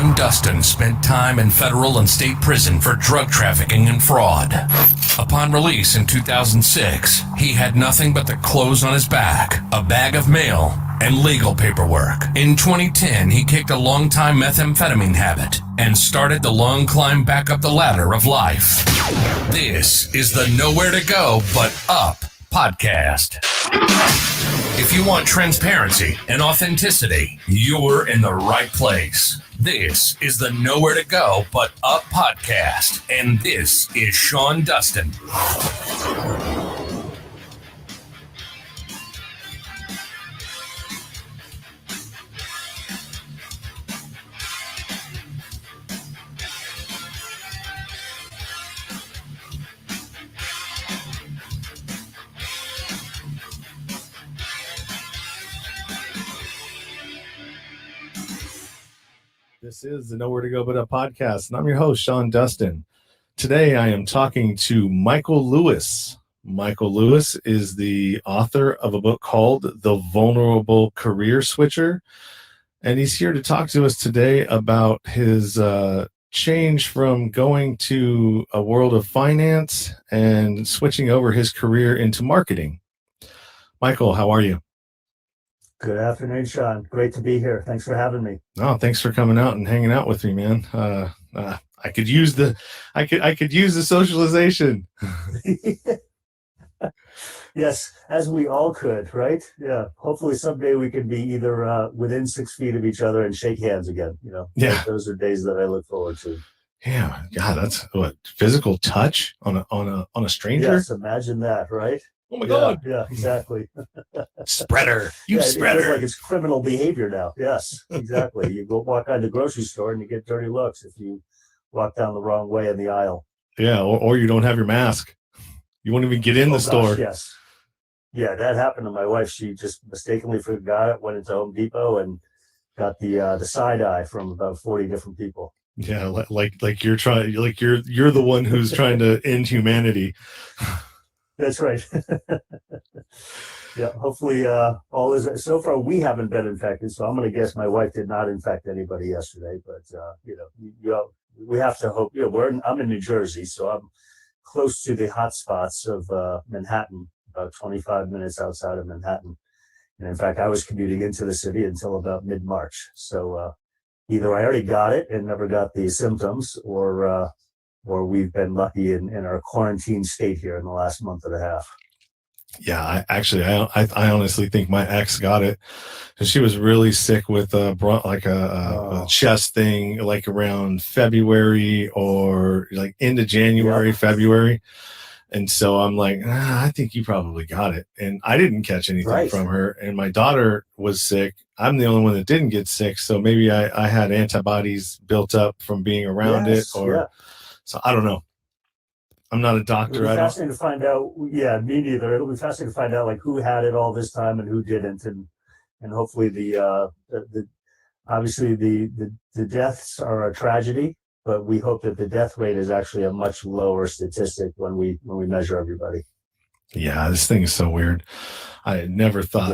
Sean Dustin spent time in federal and state prison for drug trafficking and fraud. Upon release in 2006, he had nothing but the clothes on his back, a bag of mail, and legal paperwork. In 2010, he kicked a long-time methamphetamine habit and started the long climb back up the ladder of life. This is the Nowhere to Go But Up podcast. If you want transparency and authenticity, you're in the right place. This is the Nowhere to Go But Up podcast, and this is Sean Dustin. This is the Nowhere to Go But Up podcast, and I'm your host, Sean Dustin. Today, I am talking to Michael Lewis. Michael Lewis is the author of a book called The Vulnerable Career Switcher, and he's here to talk to us today about his change from going to a world of finance and switching over his career into marketing. Michael, how are you? Good afternoon, Sean. Great to be here. Thanks for having me. Oh, thanks for coming out and hanging out with me, man. I could use the socialization. Yes, as we all could, right? Yeah. Hopefully someday we can be either within 6 feet of each other and shake hands again. You know, Yeah. Those are days that I look forward to. Yeah, God, that's what physical touch on a stranger. Yes, imagine that, right? Oh my God. Yeah, exactly. Spreader. You It spreader. feels like it's criminal behavior now. Yes, exactly. You go walk out of the grocery store and you get dirty looks if you walk down the wrong way in the aisle. Yeah, or you don't have your mask. You won't even get in the store. Yes. Yeah, that happened to my wife. She just mistakenly forgot it, went into Home Depot and got the side eye from about 40 different people. Yeah, like you're trying, like you're the one who's trying to end humanity. That's right. Yeah, hopefully all is so far. We haven't been infected, so I'm going to guess my wife did not infect anybody yesterday. But we have to hope. I'm in New Jersey, so I'm close to the hot spots of Manhattan, about 25 minutes outside of Manhattan. And in fact, I was commuting into the city until about mid-March. So either I already got it and never got the symptoms, or we've been lucky in our quarantine state here in the last month and a half. Yeah, I honestly think my ex got it, because she was really sick with a chest thing, like around February or like into January, February. And so I'm like, I think you probably got it. And I didn't catch anything from her. And my daughter was sick. I'm the only one that didn't get sick. So maybe I had antibodies built up from being around it, or so I don't know. I'm not a doctor. It'll be fascinating to find out. Yeah, me neither. It'll be fascinating to find out like who had it all this time and who didn't, and hopefully the obviously the deaths are a tragedy, but we hope that the death rate is actually a much lower statistic when we measure everybody. Yeah, this thing is so weird. I never thought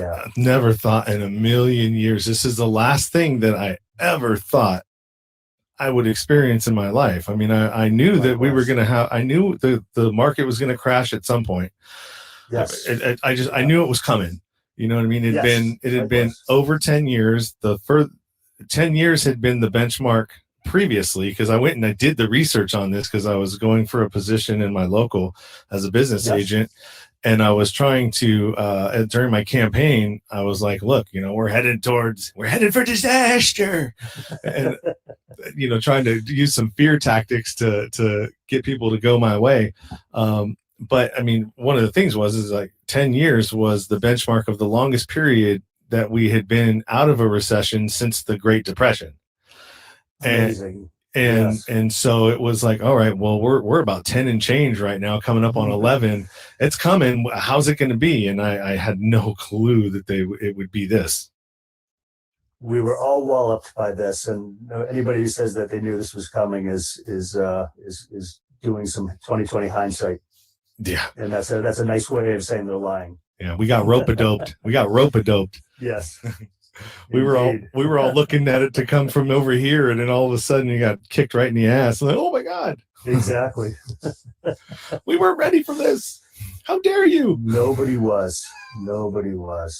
in a million years this is the last thing that I ever thought I would experience in my life. I mean, I knew that we were going to have, I knew the market was going to crash at some point. Yes. I knew it was coming. You know what I mean? It had been over 10 years. 10 years had been the benchmark previously, because I went and I did the research on this, because I was going for a position in my local as a business agent. And I was trying to, during my campaign, I was like, look, we're headed for disaster. And, trying to use some fear tactics to get people to go my way. But I mean, one of the things is like 10 years was the benchmark of the longest period that we had been out of a recession since the Great Depression. Amazing. And so it was like, all right, well, we're about 10 and change right now, coming up on 11. It's coming. How's it going to be? And I had no clue that it would be this. We were all walloped by this, and anybody who says that they knew this was coming is doing some 2020 hindsight. Yeah, and that's a nice way of saying they're lying. Yeah, we got rope-a-doped. Yes. we were Indeed. all looking at it to come from over here, and then all of a sudden you got kicked right in the ass. Like, oh my God. Exactly. We weren't ready for this. How dare you? Nobody was.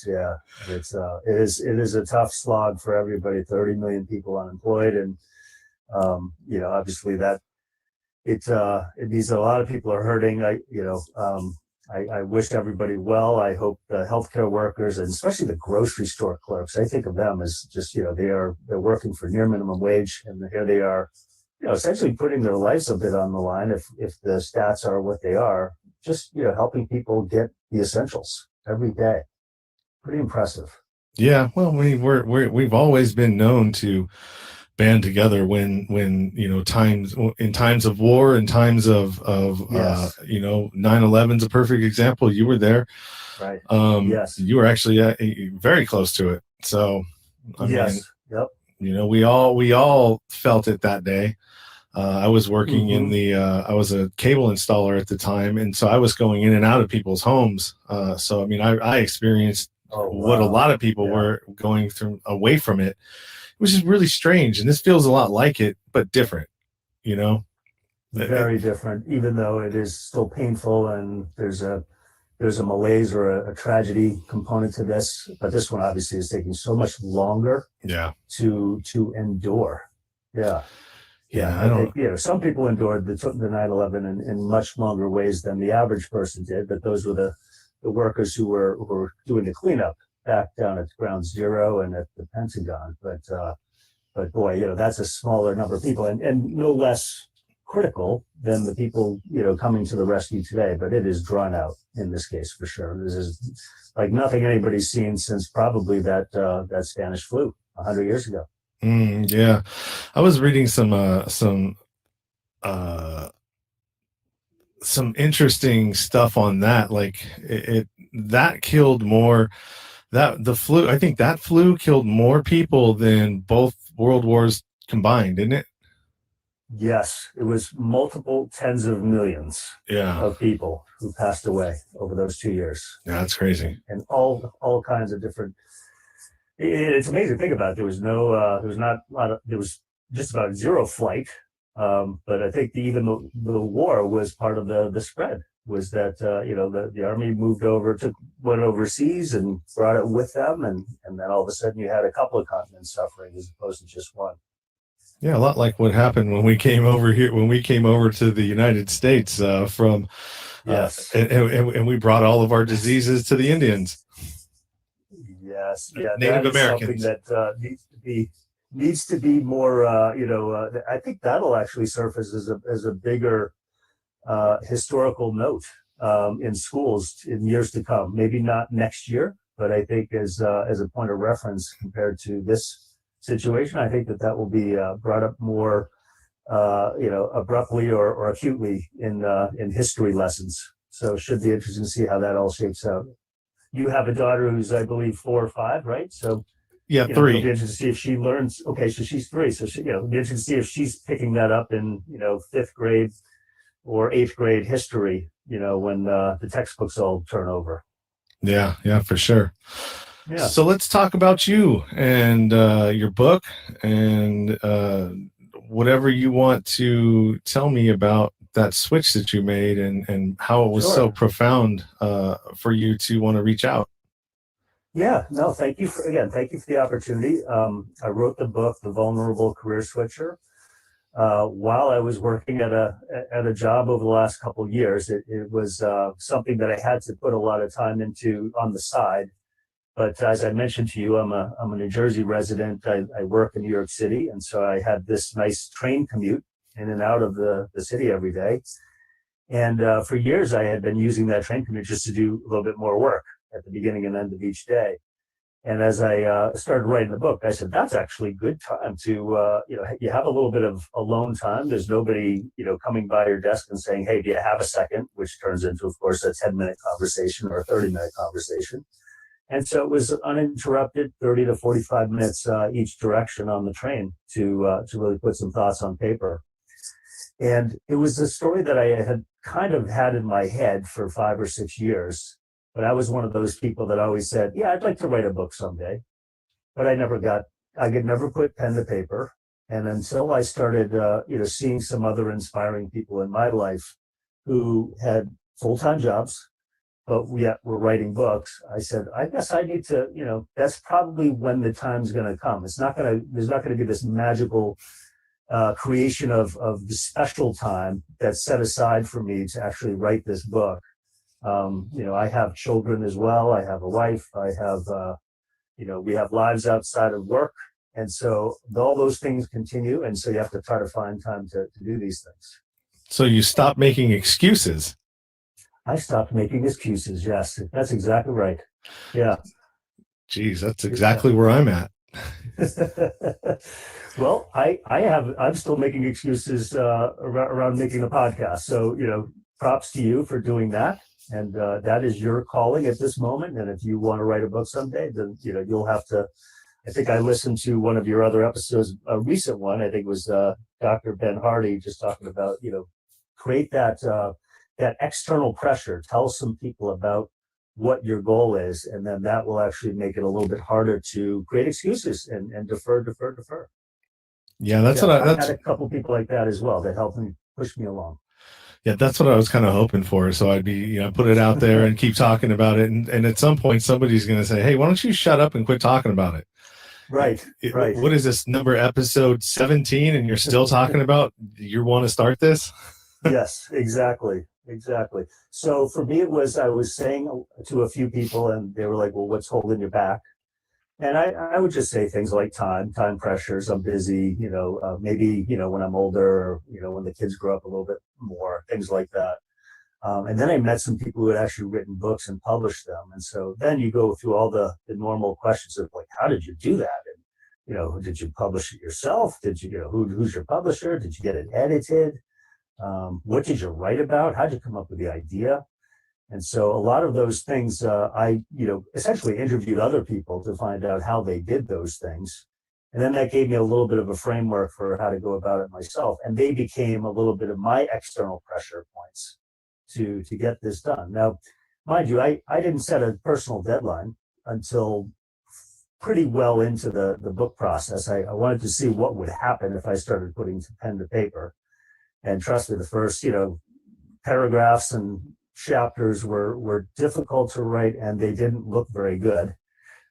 Yeah. It is a tough slog for everybody. 30 million people unemployed. And, obviously that it means a lot of people are hurting. I wish everybody well. I hope the healthcare workers, and especially the grocery store clerks, I think of them as just, they're working for near minimum wage, and here they are, essentially putting their lives a bit on the line if the stats are what they are, just, helping people get the essentials every day. Pretty impressive. Yeah. Well, we've always been known to band together when in times of war, in times of Yes. 9/11's a perfect example. You were there. Right. Yes. You were actually very close to it. So, I mean, yep. we all felt it that day. I was working in I was a cable installer at the time. And so I was going in and out of people's homes. So, I mean, I experienced what a lot of people were going through away from it, which is really strange. And this feels a lot like it, but different, Very different, even though it is still painful, and there's a malaise or a tragedy component to this. But this one obviously is taking so much longer to endure. Yeah. I think, some people endured the 9/11 in much longer ways than the average person did, but those were the workers who were doing the cleanup back down at ground zero and at the Pentagon. But boy, that's a smaller number of people, and no less critical than the people, coming to the rescue today. But it is drawn out in this case for sure. This is like nothing anybody's seen since probably that Spanish flu 100 years ago. Yeah, I was reading some interesting stuff on that. Like that killed more. The flu, I think that flu killed more people than both world wars combined, didn't it? Yes, it was multiple tens of millions of people who passed away over those 2 years. Yeah, that's crazy. And all kinds of different. It's amazing to think about it. There was just about zero flight. But I think even the war was part of the spread. Was that the army went overseas and brought it with them, and then all of a sudden you had a couple of continents suffering as opposed to just one. Yeah, a lot like what happened when we came over here, when we came over to the United States from and we brought all of our diseases to the Indians. Yes, Native Americans. Something that needs to be more. I think that'll actually surface as a bigger historical note in schools in years to come. Maybe not next year, but I think as a point of reference compared to this situation, I think that will be brought up more, abruptly or acutely in history lessons. So it should be interesting to see how that all shapes out. You have a daughter who's, I believe, 4 or 5, right? So 3. It'll be interesting to see if she learns. Okay, so she's 3. So it'll be interesting to see if she's picking that up in 5th grade or 8th grade history. When the textbooks all turn over. Yeah, for sure. Yeah. So let's talk about you and your book and whatever you want to tell me about that switch that you made and how it was so profound for you to want to reach out. Yeah, no, thank you for the opportunity. I wrote the book, The Vulnerable Career Switcher, while I was working at a job over the last couple of years. It was something that I had to put a lot of time into on the side. But as I mentioned to you, I'm a New Jersey resident. I work in New York City, and so I had this nice train commute in and out of the city every day. And for years, I had been using that train commute just to do a little bit more work at the beginning and end of each day. And as I started writing the book, I said, that's actually good time to, you have a little bit of alone time. There's nobody, coming by your desk and saying, hey, do you have a second? Which turns into, of course, a 10-minute conversation or a 30-minute conversation. And so it was uninterrupted, 30 to 45 minutes each direction on the train to really put some thoughts on paper. And it was a story that I had kind of had in my head for 5 or 6 years. But I was one of those people that always said, yeah, I'd like to write a book someday. but I could never put pen to paper. And until I started, seeing some other inspiring people in my life who had full-time jobs, but yet were writing books, I said, I guess I need to, that's probably when the time's going to come. There's not going to be this magical creation of the special time that's set aside for me to actually write this book. I have children as well. I have a wife. I have, we have lives outside of work. And so all those things continue. And so you have to try to find time to do these things. So you stop making excuses. I stopped making excuses. Yes, that's exactly right. Yeah. Geez, that's exactly where I'm at. Well, I'm still making excuses around making a podcast. So, props to you for doing that. And that is your calling at this moment. And if you want to write a book someday, then, you'll have to. I think I listened to one of your other episodes, a recent one. I think it was Dr. Ben Hardy, just talking about, create that external pressure. Tell some people about what your goal is, and then that will actually make it a little bit harder to create excuses and defer. Yeah, that's I've had a couple people like that as well that helped me push me along. Yeah, that's what I was kind of hoping for. So I'd be, put it out there and keep talking about it. And at some point, somebody's going to say, hey, why don't you shut up and quit talking about it? Right. What is this episode 17? And you're still talking about you want to start this? Yes, exactly. So for me, I was saying to a few people and they were like, well, what's holding you back? And I would just say things like time pressures. I'm busy, maybe, when I'm older, or, when the kids grow up a little bit more, things like that. And then I met some people who had actually written books and published them. And so then you go through all the normal questions of like, how did you do that? And, did you publish it yourself? Did you, who's your publisher? Did you get it edited? What did you write about? How'd you come up with the idea? And so a lot of those things, I essentially interviewed other people to find out how they did those things. And then that gave me a little bit of a framework for how to go about it myself. And they became a little bit of my external pressure points to get this done. Now, mind you, I didn't set a personal deadline until pretty well into the book process. I wanted to see what would happen if I started putting pen to paper. And trust me, the first, paragraphs and chapters were difficult to write and they didn't look very good.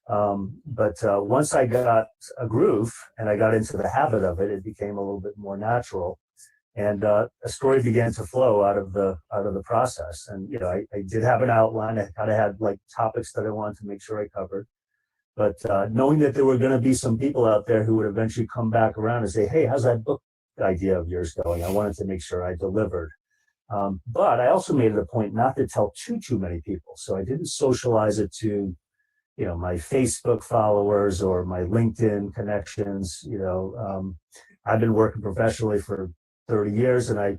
But once I got a groove and I got into the habit of it, it became a little bit more natural. And a story began to flow out of the process. And, I did have an outline. I kind of had like topics that I wanted to make sure I covered. But knowing that there were going to be some people out there who would eventually come back around and say, hey, how's that book idea of yours going? I wanted to make sure I delivered. But I also made it a point not to tell too many people. So I didn't socialize it to, my Facebook followers or my LinkedIn connections. I've been working professionally for 30 years and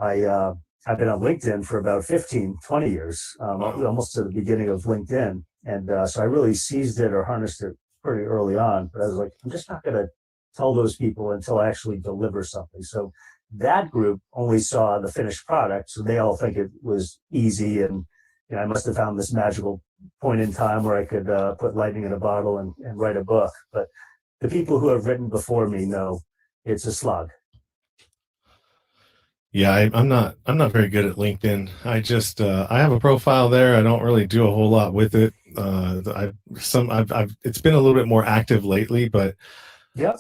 I've been on LinkedIn for about 15, 20 years, almost to the beginning of LinkedIn. And so I really seized it or harnessed it pretty early on. But I was like, I'm just not going to tell those people until I actually deliver something. So that group only saw the finished product. So they all think it was easy. And I must have found this magical point in time where I could put lightning in a bottle and write a book. But the people who have written before me know it's a slog. Yeah, I'm not very good at LinkedIn. I just I have a profile there. I don't really do a whole lot with it. It's been a little bit more active lately, but yeah,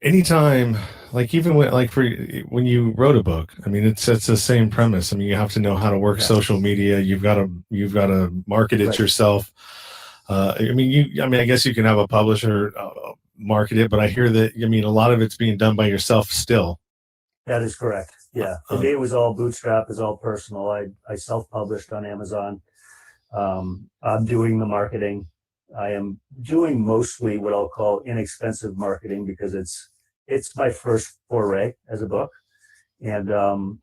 anytime, like even when you wrote a book, I mean, it's the same premise. I mean, you have to know how to work social media. You've got to market it yourself. I guess you can have a publisher market it, but I hear that, a lot of it's being done by yourself still. That is correct. Yeah. For me, it was all bootstrap, it's all personal. I self-published on Amazon. I'm doing the marketing. I am doing mostly what I'll call inexpensive marketing because it's my first foray as a book. And while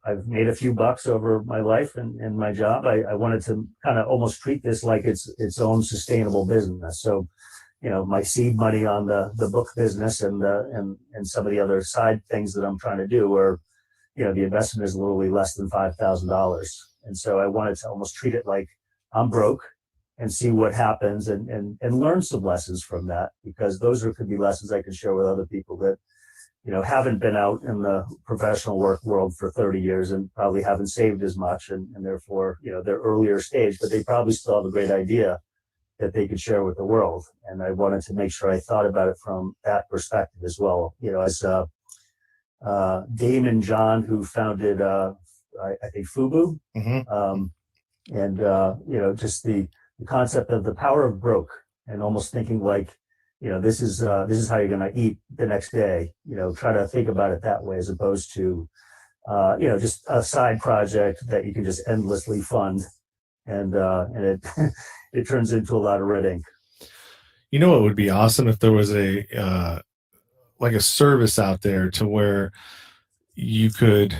I've made a few bucks over my life and my job, I wanted to kind of almost treat this like its own sustainable business. So, my seed money on the book business and some of the other side things that I'm trying to do where, the investment is literally less than $5,000. And so I wanted to almost treat it like I'm broke and see what happens and learn some lessons from that, because those could be lessons I can share with other people that, haven't been out in the professional work world for 30 years and probably haven't saved as much, and therefore, they're earlier stage, but they probably still have a great idea that they could share with the world. And I wanted to make sure I thought about it from that perspective as well. As Damon John, who founded, I think FUBU, and just the concept of the power of broke, and almost thinking like, this is how you're going to eat the next day. Try to think about it that way, as opposed to, just a side project that you can just endlessly fund, and it it turns into a lot of red ink. It would be awesome if there was a like a service out there to where you could,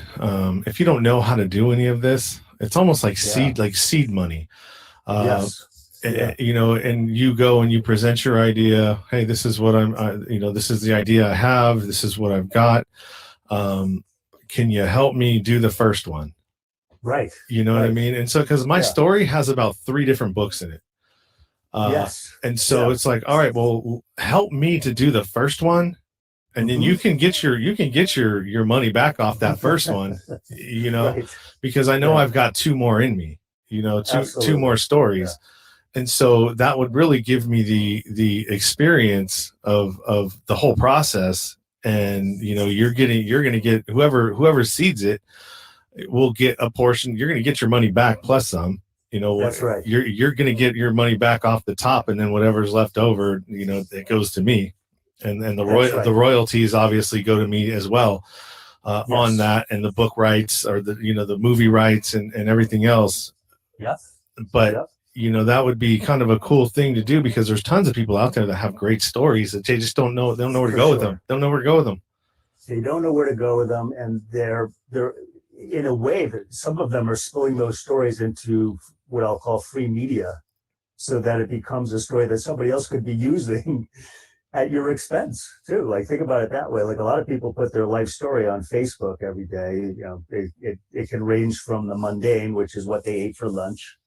if you don't know how to do any of this, it's almost like seed money. Yes. And you go and you present your idea. Hey, this is what this is the idea I have. This is what I've got. Can you help me do the first one? Right. You know what I mean? And so, because my story has about 3 different books in it. Yes. And so it's like, all right, well, help me to do the first one. And then you can get your money back off that first one, Right. because I know I've got 2 more in me, two more stories. Yeah. And so that would really give me the experience of the whole process. And, you're going to get whoever seeds it will get a portion. You're going to get your money back plus some. That's right. You're going to get your money back off the top, and then whatever's left over, it goes to me, and the royalties obviously go to me as well, on that, and the book rights, or the movie rights, and everything else. Yeah. But that would be kind of a cool thing to do, because there's tons of people out there that have great stories that they just don't know. They don't know where to go with them. They don't know where to go with them. They don't know where to go with them, and they're in a way that some of them are spilling those stories into what I'll call free media, so that it becomes a story that somebody else could be using at your expense too. Like, think about it that way. Like, a lot of people put their life story on Facebook every day. It can range from the mundane, which is what they ate for lunch,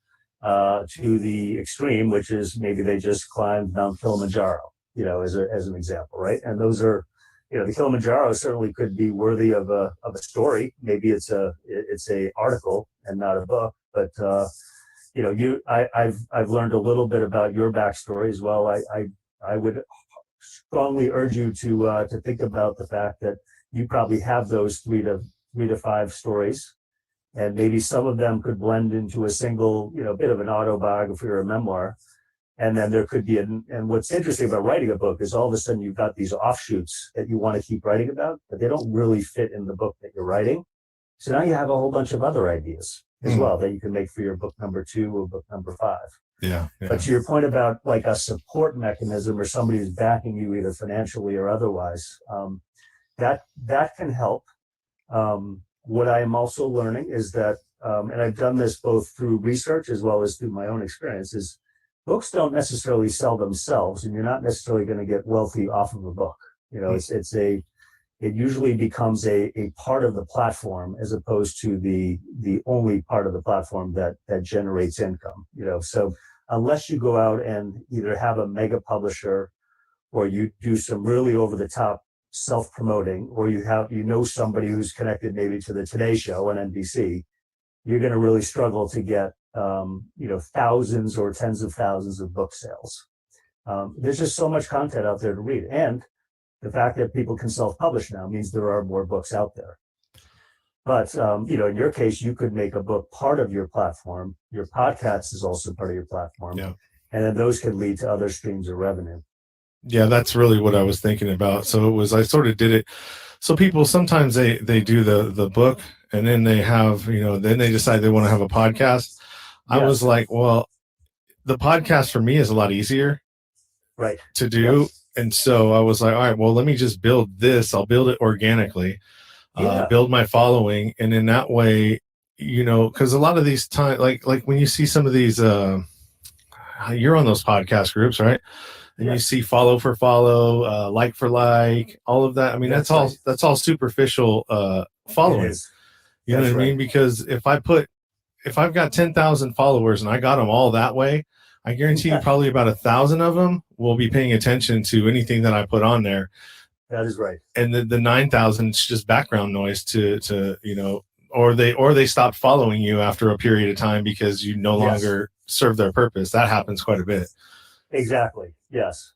to the extreme, which is maybe they just climbed Mount Kilimanjaro, as an example, right? And those are, the Kilimanjaro certainly could be worthy of a story. Maybe it's a article and not a book, but I've learned a little bit about your backstory as well. I would strongly urge you to think about the fact that you probably have those 3 to 5 stories, and maybe some of them could blend into a single, bit of an autobiography or a memoir. And then there could be, and what's interesting about writing a book is all of a sudden you've got these offshoots that you want to keep writing about, but they don't really fit in the book that you're writing. So now you have a whole bunch of other ideas as well that you can make for your book number 2 or book number 5. Yeah. But to your point about like a support mechanism, or somebody who's backing you either financially or otherwise, that can help. What I am also learning is that, and I've done this both through research as well as through my own experience, is books don't necessarily sell themselves, and you're not necessarily going to get wealthy off of a book. It usually becomes a part of the platform, as opposed to the only part of the platform that generates income. So unless you go out and either have a mega publisher, or you do some really over the top self-promoting, or you somebody who's connected maybe to the Today Show on NBC, you're going to really struggle to get thousands or tens of thousands of book sales. There's just so much content out there to read, and the fact that people can self-publish now means there are more books out there. But in your case, you could make a book part of your platform. Your podcast is also part of your platform, and then those could lead to other streams of revenue. Yeah, that's really what I was thinking about. So I sort of did it. So people sometimes they do the book, and then they have, then they decide they want to have a podcast. I was like, well, the podcast for me is a lot easier to do. Yes. And so I was like, all right, well, let me just build this. I'll build it organically, build my following. And in that way, because a lot of these times, like when you see some of these, you're on those podcast groups, right? And you see follow for follow, like for like, all of that. I mean, that's all superficial following. You know what I mean? Because if I've got 10,000 followers and I got them all that way, I guarantee you probably about 1,000 of them will be paying attention to anything that I put on there. That is right. And the 9,000 is just background noise to or they stop following you after a period of time because you no longer serve their purpose. That happens quite a bit. Exactly. Yes.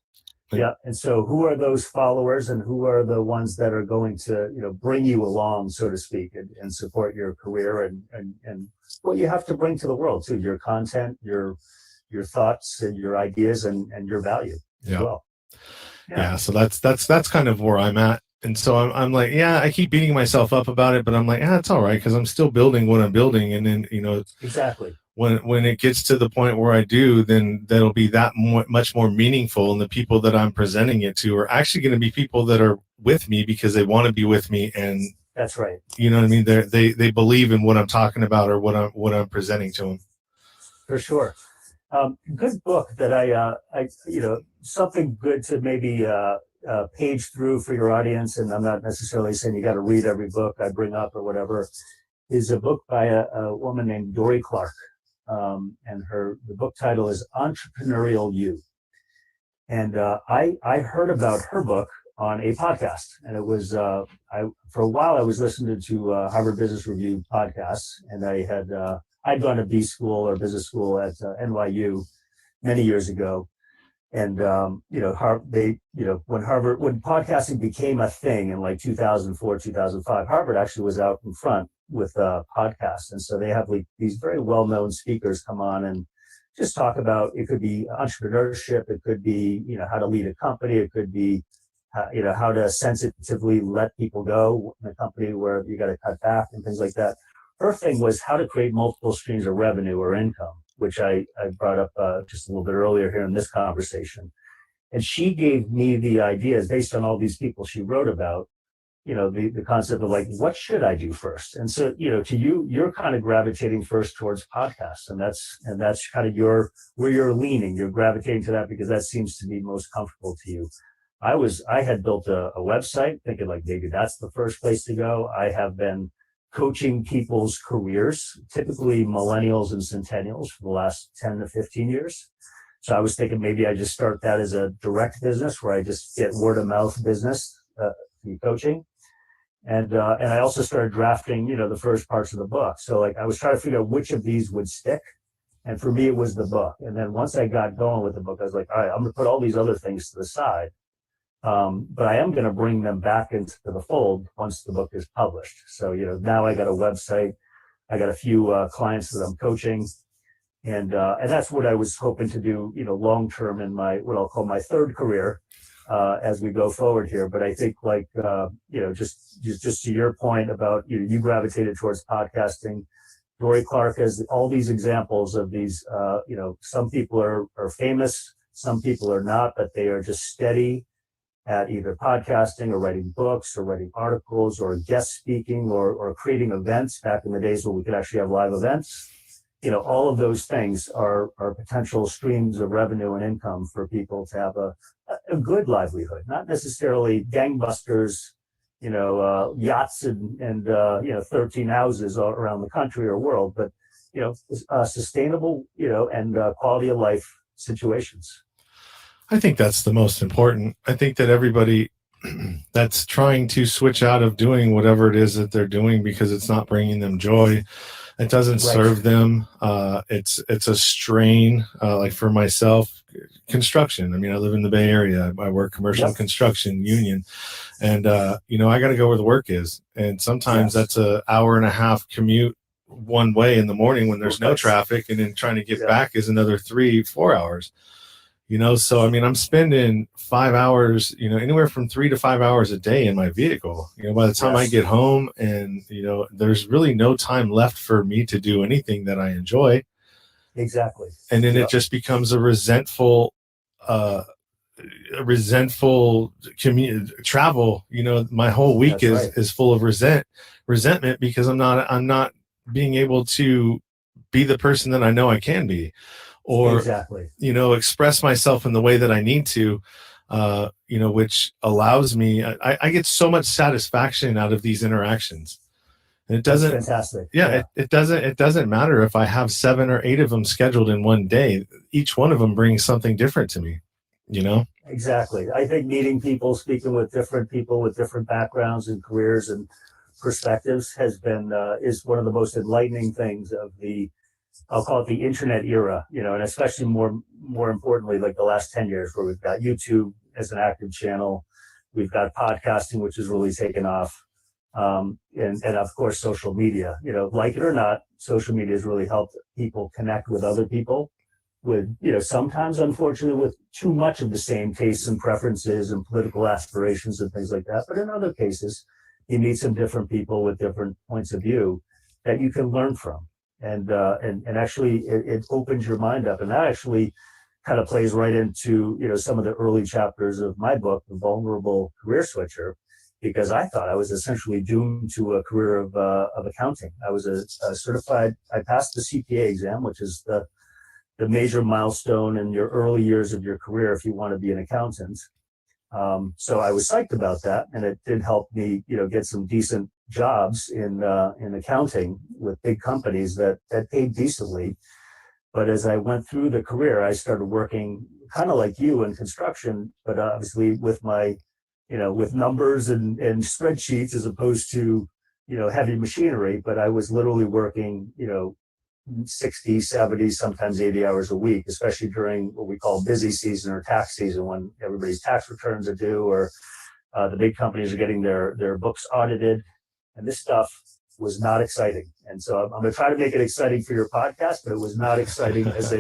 Yeah. And so who are those followers, and who are the ones that are going to, bring you along, so to speak, and support your career and what you have to bring to the world too, your content, your thoughts and your ideas and your value as well. Yeah. So that's kind of where I'm at. And so I'm like, I keep beating myself up about it, but I'm like, it's all right, because I'm still building what I'm building. And then, exactly. When it gets to the point where I do, then that'll be that much more meaningful. And the people that I'm presenting it to are actually going to be people that are with me because they want to be with me. And that's right. You know what I mean? They believe in what I'm talking about or what I'm presenting to them. For sure. Good book that I something good to maybe page through for your audience. And I'm not necessarily saying you got to read every book I bring up or whatever, is a book by a woman named Dory Clark. And the book title is Entrepreneurial You. And I heard about her book on a podcast, and it was for a while I was listening to Harvard Business Review podcasts, and I'd gone to B school or business school at NYU many years ago, and when podcasting became a thing in like 2004, 2005, Harvard actually was out in front with podcasts. And so they have these very well-known speakers come on and just talk about, it could be entrepreneurship, it could be, how to lead a company, it could be, how to sensitively let people go in a company where you got to cut back and things like that. Her thing was how to create multiple streams of revenue or income, which I brought up just a little bit earlier here in this conversation. And she gave me the ideas based on all these people she wrote about, the concept of what should I do first? And so, to you're kind of gravitating first towards podcasts, and that's kind of where you're leaning. You're gravitating to that because that seems to be most comfortable to you. I had built a website thinking maybe that's the first place to go. I have been coaching people's careers, typically millennials and centennials, for the last 10 to 15 years. So I was thinking maybe I just start that as a direct business where I just get word of mouth business through coaching. And I also started drafting, the first parts of the book. So I was trying to figure out which of these would stick. And for me, it was the book. And then once I got going with the book, I was like, all right, I'm going to put all these other things to the side. But I am going to bring them back into the fold once the book is published. So, now I got a website, I got a few clients that I'm coaching, and that's what I was hoping to do, long-term in what I'll call my third career, as we go forward here. But I think just to your point about, you gravitated towards podcasting. Dory Clark has all these examples of these, some people are famous, some people are not, but they are just steady at either podcasting or writing books or writing articles or guest speaking or creating events back in the days when we could actually have live events. All of those things are potential streams of revenue and income for people to have a good livelihood, not necessarily gangbusters, yachts and 13 houses all around the country or world, but, sustainable, and quality of life situations. I think that's the most important. I think that everybody that's trying to switch out of doing whatever it is that they're doing because it's not bringing them joy, it doesn't serve them. It's a strain. Like for myself, construction. I mean, I live in the Bay Area. I work commercial construction union, and I got to go where the work is. And sometimes that's an hour and a half commute one way in the morning when there's no traffic, and then trying to get back is another 3-4 hours. So I mean, I'm spending 5 hours, anywhere from 3 to 5 hours a day in my vehicle. By the time I get home, and there's really no time left for me to do anything that I enjoy. Exactly. And then it just becomes a resentful travel. My whole week is full of resentment because I'm not being able to be the person that I know I can be. Or, express myself in the way that I need to, which allows me, I get so much satisfaction out of these interactions. And it doesn't, That's fantastic. it doesn't matter if I have 7 or 8 of them scheduled in one day. Each one of them brings something different to me, you know? Exactly. I think meeting people, speaking with different people with different backgrounds and careers and perspectives is one of the most enlightening things of I'll call it the internet era, and especially more importantly, like the last 10 years where we've got YouTube as an active channel. We've got podcasting, which has really taken off. And of course, social media, like it or not, social media has really helped people connect with other people with, sometimes unfortunately with too much of the same tastes and preferences and political aspirations and things like that. But in other cases, you meet some different people with different points of view that you can learn from. And actually it opens your mind up. And that actually kind of plays right into, some of the early chapters of my book, The Vulnerable Career Switcher, because I thought I was essentially doomed to a career of accounting. I was a certified, I passed the CPA exam, which is the major milestone in your early years of your career if you want to be an accountant. So I was psyched about that, and it did help me, get some decent jobs in accounting with big companies that paid decently. But as I went through the career, I started working kind of like you in construction, but obviously with my, with numbers and spreadsheets as opposed to, heavy machinery. But I was literally working, 60, 70, sometimes 80 hours a week, especially during what we call busy season or tax season, when everybody's tax returns are due or the big companies are getting their books audited. And this stuff was not exciting. And so I'm going to try to make it exciting for your podcast, but it was not exciting as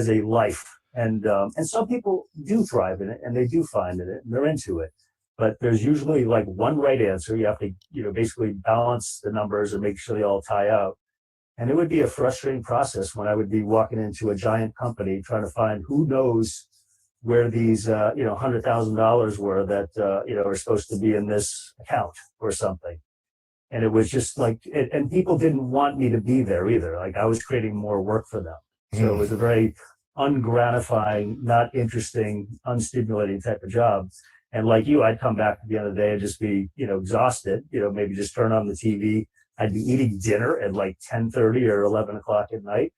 a life. And some people do thrive in it and they do find in it and they're into it. But there's usually like one right answer. You have to, basically balance the numbers and make sure they all tie out. And it would be a frustrating process when I would be walking into a giant company trying to find who knows where these, $100,000 were that, are supposed to be in this account or something. And it was just like, and people didn't want me to be there either. Like I was creating more work for them. So it was a very ungratifying, not interesting, unstimulating type of job. And like you, I'd come back at the end of the day and just be, exhausted, maybe just turn on the TV. I'd be eating dinner at like 10:30 or 11 o'clock at night.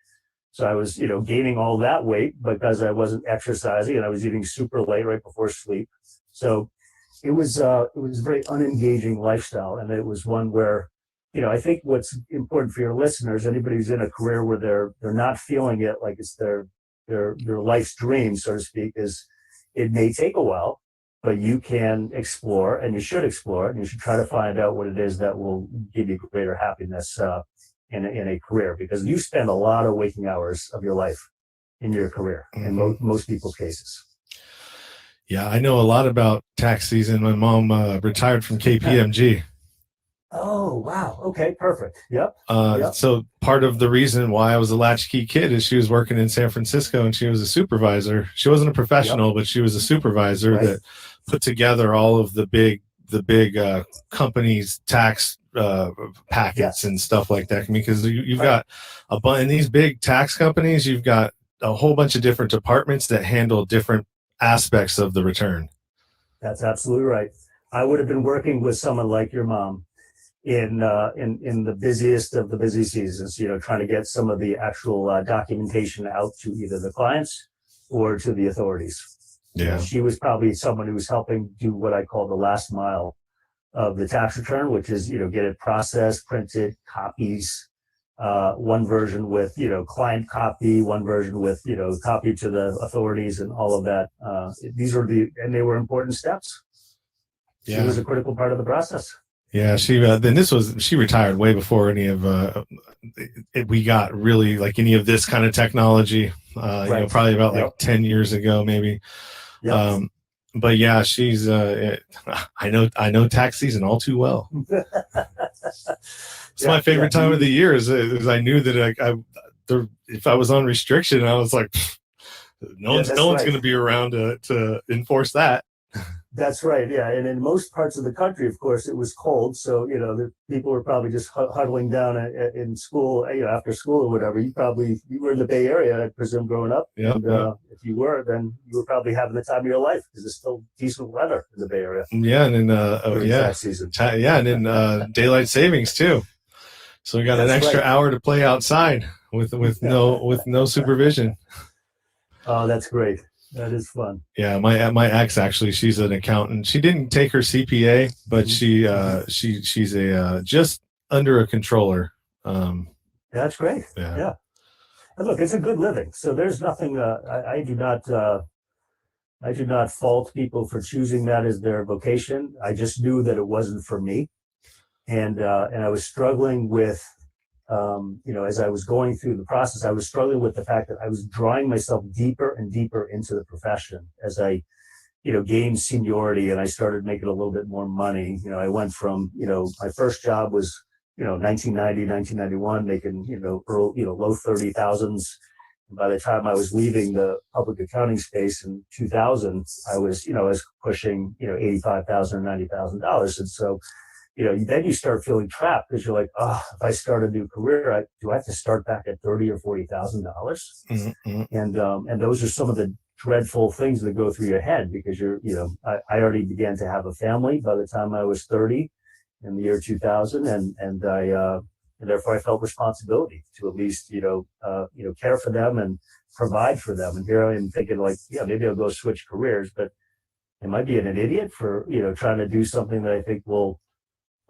So I was, gaining all that weight because I wasn't exercising and I was eating super late right before sleep. So it was a very unengaging lifestyle. And it was one where, I think what's important for your listeners, anybody who's in a career where they're not feeling it like it's their life's dream, so to speak, is it may take a while, but you can explore and you should explore it and you should try to find out what it is that will give you greater happiness in a career, because you spend a lot of waking hours of your life in your career in most people's cases. Yeah, I know a lot about tax season. My mom retired from KPMG. Oh, wow. Okay, perfect. Yep. So part of the reason why I was a latchkey kid is she was working in San Francisco and she was a supervisor. She wasn't a professional, but she was a supervisor that put together all of the big companies' tax packets and stuff like that. Because you've got in these big tax companies, you've got a whole bunch of different departments that handle different aspects of the return. That's absolutely right. I would have been working with someone like your mom in the busiest of the busy seasons, trying to get some of the actual documentation out to either the clients or to the authorities. Yeah. She was probably someone who was helping do what I call the last mile of the tax return, which is, get it processed, printed, copies, one version with, client copy, one version with, copy to the authorities and all of that. And they were important steps. She was a critical part of the process. Yeah, she retired way before any of we got really like any of this kind of technology. Probably about like 10 years ago, maybe. Yep. But yeah, she's I know tax season all too well. It's my favorite time of the year. Is I knew that if I was on restriction, I was like, no one's going to be around to enforce that. That's right. Yeah. And in most parts of the country, of course, it was cold. So, the people were probably just huddling down in school, after school or whatever. You were in the Bay Area, I presume, growing up. Yeah. And if you were, then you were probably having the time of your life because it's still decent weather in the Bay Area. Yeah. And then, tax season. And then daylight savings too. So we got an extra hour to play outside with no supervision. Oh, that's great. That is fun. Yeah, my ex, actually, she's an accountant. She didn't take her CPA, but she's a just under a controller. That's great. Yeah. And look, it's a good living. So there's nothing. I do not fault people for choosing that as their vocation. I just knew that it wasn't for me, and I was struggling with, as I was going through the process, I was struggling with the fact that I was drawing myself deeper and deeper into the profession as I, gained seniority and I started making a little bit more money. I went from, my first job was, 1990, 1991, making, low 30,000s. By the time I was leaving the public accounting space in 2000, I was pushing, $85,000 or $90,000. And so, then you start feeling trapped because you're like, if I start a new career, do I have to start back at $30,000 or $40,000? Mm-hmm. And those are some of the dreadful things that go through your head because I already began to have a family by the time I was 30 in the year 2000, and therefore I felt responsibility to at least care for them and provide for them. And here I am thinking like, maybe I'll go switch careers, but am I being an idiot for trying to do something that I think will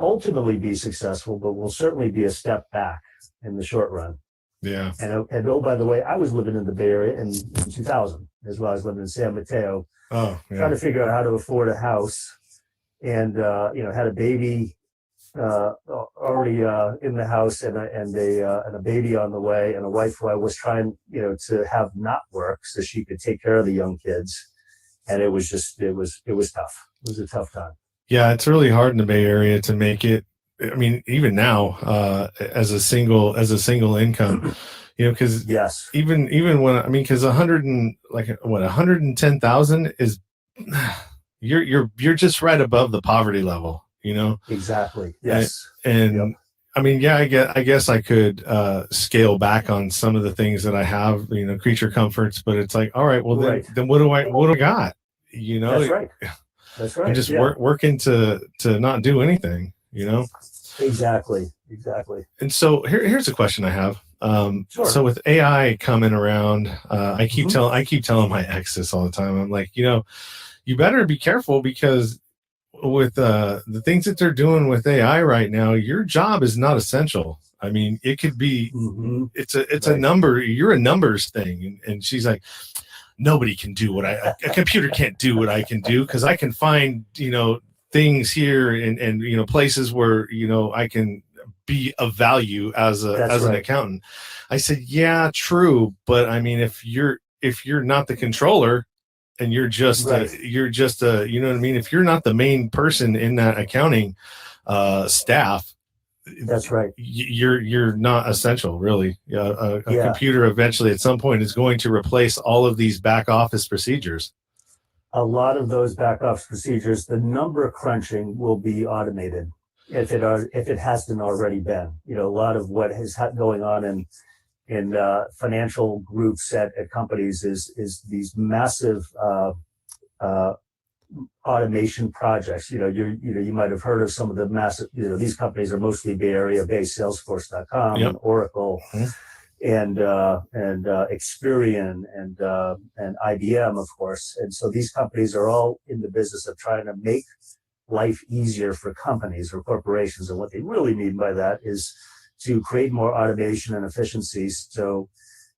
ultimately be successful, but will certainly be a step back in the short run. Yeah. And oh, by the way, I was living in the Bay Area in 2000 as well. I was living in San Mateo, trying to figure out how to afford a house, and had a baby already in the house, and a baby on the way, and a wife who I was trying to have not work so she could take care of the young kids, and it was tough. It was a tough time. Yeah, it's really hard in the Bay Area to make it. I mean, even now, as a single income, because even when because 110,000 is you're just right above the poverty level, Exactly. Yes. And yep. I mean, I guess I could scale back on some of the things that I have, creature comforts, but it's like, all right, well then what do I got? That's right. That's right. I'm just working to not do anything, Exactly. And so here's a question I have. Sure. So with AI coming around, I keep telling my ex this all the time. I'm like, you better be careful because with the things that they're doing with AI right now, your job is not essential. I mean, it could be, it's a number, you're a numbers thing. And she's like, nobody can do a computer can't do what I can do because I can find, things here and places where, I can be of value as an accountant. I said, yeah, true. But I mean, if you're not the controller and you're just if you're not the main person in that accounting staff, that's right. You're not essential, really. A computer eventually at some point is going to replace all of these back office procedures. A lot of those back office procedures, the number crunching will be automated if it hasn't already been. A lot of what is going on in financial groups at companies is these massive automation projects. You might have heard of some of the massive. These companies are mostly Bay Area based. Salesforce.com, and Oracle, and Experian, and IBM, of course. And so these companies are all in the business of trying to make life easier for companies or corporations. And what they really mean by that is to create more automation and efficiencies so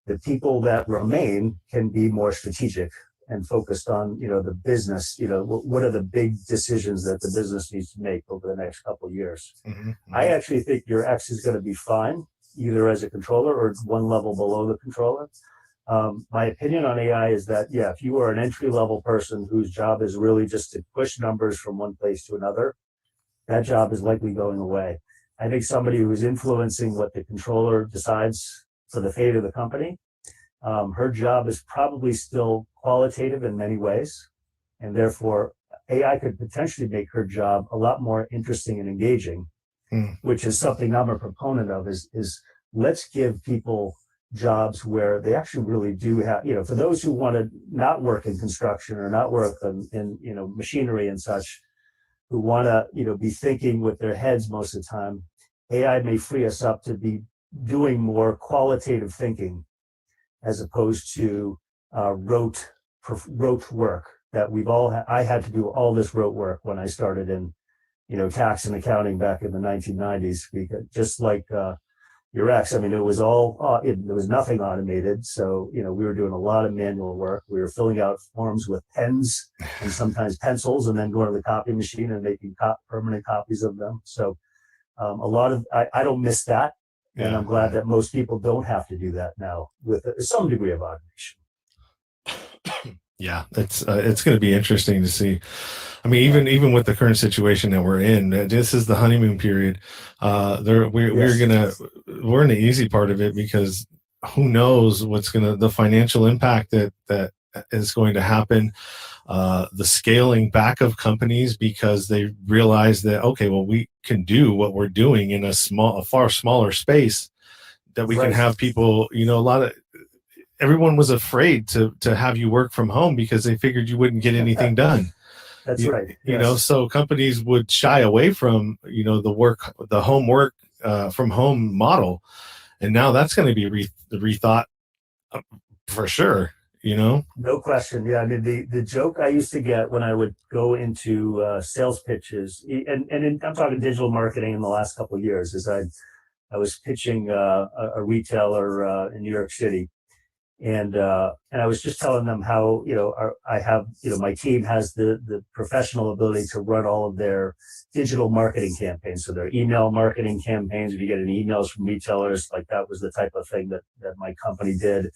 the people that remain can be more strategic and focused on, the business, what are the big decisions that the business needs to make over the next couple of years. I actually think your ex is going to be fine, either as a controller or one level below the controller. My opinion on AI is that, if you are an entry-level person whose job is really just to push numbers from one place to another, that job is likely going away. I think somebody who's influencing what the controller decides for the fate of the company, her job is probably still qualitative in many ways, and therefore AI could potentially make her job a lot more interesting and engaging, which is something I'm a proponent of, is let's give people jobs where they actually really do have, for those who want to not work in construction or not work in machinery and such, who want to, be thinking with their heads most of the time, AI may free us up to be doing more qualitative thinking as opposed to rote work that I had to do all this rote work when I started in, tax and accounting back in the 1990s, because just like your ex, I mean, it was there was nothing automated. So, we were doing a lot of manual work. We were filling out forms with pens and sometimes pencils, and then going to the copy machine and making permanent copies of them. So I don't miss that. And I'm glad that most people don't have to do that now with some degree of automation. Yeah, it's going to be interesting to see. I mean, even with the current situation that we're in, this is the honeymoon period. We're in the easy part of it, because who knows the financial impact that is going to happen. The scaling back of companies, because they realize that, okay, well, we can do what we're doing in a far smaller space, that we can have people, everyone was afraid to have you work from home because they figured you wouldn't get anything done. That's right. So companies would shy away from, the home work from home model. And now that's going to be rethought for sure. No question. Yeah. I mean, the joke I used to get when I would go into sales pitches, and I'm talking digital marketing in the last couple of years, is I was pitching a retailer in New York City. And I was just telling them how, I have, my team has the professional ability to run all of their digital marketing campaigns. So their email marketing campaigns, if you get any emails from retailers, like that was the type of thing that my company did.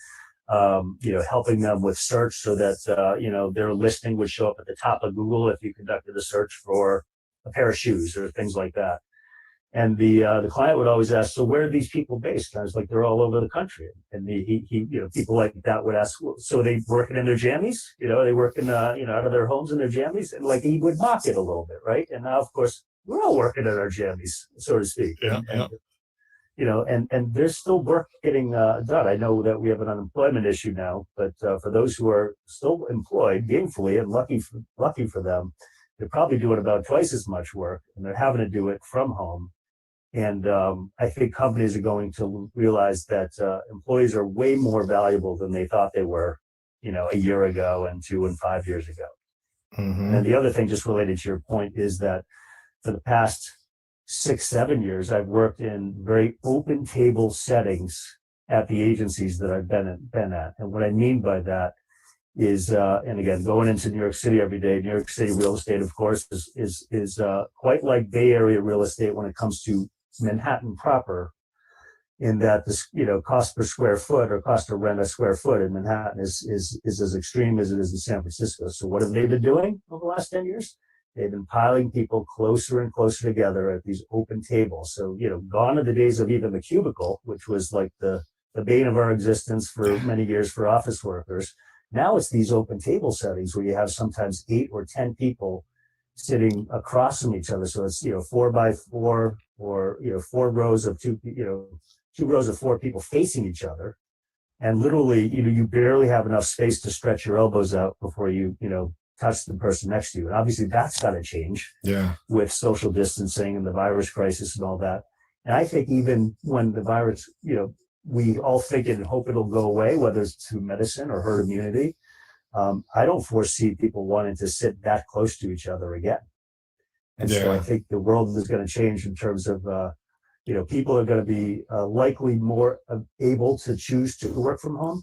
Helping them with search so that, their listing would show up at the top of Google if you conducted a search for a pair of shoes or things like that. And the client would always ask, so where are these people based? And I was like, they're all over the country. And people like that would ask, so they working in their jammies? They working, out of their homes in their jammies? And like, he would mock it a little bit, right? And now, of course, we're all working in our jammies, so to speak. And there's still work getting done. I know that we have an unemployment issue now, but for those who are still employed gainfully, and lucky for them, they're probably doing about twice as much work, and they're having to do it from home. And I think companies are going to realize that employees are way more valuable than they thought they were, a year ago and 2 and 5 years ago. Mm-hmm. And the other thing, just related to your point, is that for the past 6-7 years, I've worked in very open table settings at the agencies that I've been at. And what I mean by that is, and again, going into New York City every day, New York City real estate, of course, is quite like Bay Area real estate when it comes to Manhattan proper, in that this, cost per square foot or cost to rent a square foot in Manhattan is as extreme as it is in San Francisco. So what have they been doing over the last 10 years? They've been piling people closer and closer together at these open tables. So, gone are the days of even the cubicle, which was like the bane of our existence for many years for office workers. Now it's these open table settings where you have sometimes 8 or 10 people sitting across from each other. So it's, 4 by 4 or, 4 rows of 2 rows of 4 people facing each other. And literally, you barely have enough space to stretch your elbows out before you touch the person next to you. And obviously that's got to change with social distancing and the virus crisis and all that. And I think even when the virus, we all think it and hope it'll go away, whether it's through medicine or herd immunity. I don't foresee people wanting to sit that close to each other again. And so I think the world is going to change in terms of, people are going to be likely more able to choose to work from home.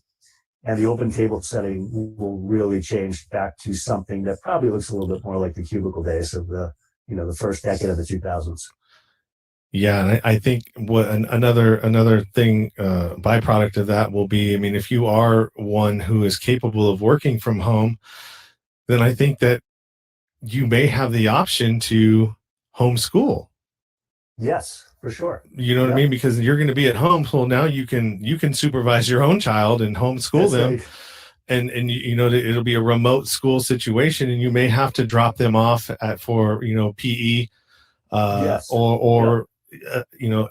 And the open table setting will really change back to something that probably looks a little bit more like the cubicle days of the first decade of the 2000s. Yeah, and I think what another thing, byproduct of that will be, I mean, if you are one who is capable of working from home, then I think that you may have the option to homeschool. Yes, for sure. You know what I mean? Because you're going to be at home, so now you can supervise your own child and homeschool them. Right. And it'll be a remote school situation, and you may have to drop them off for PE or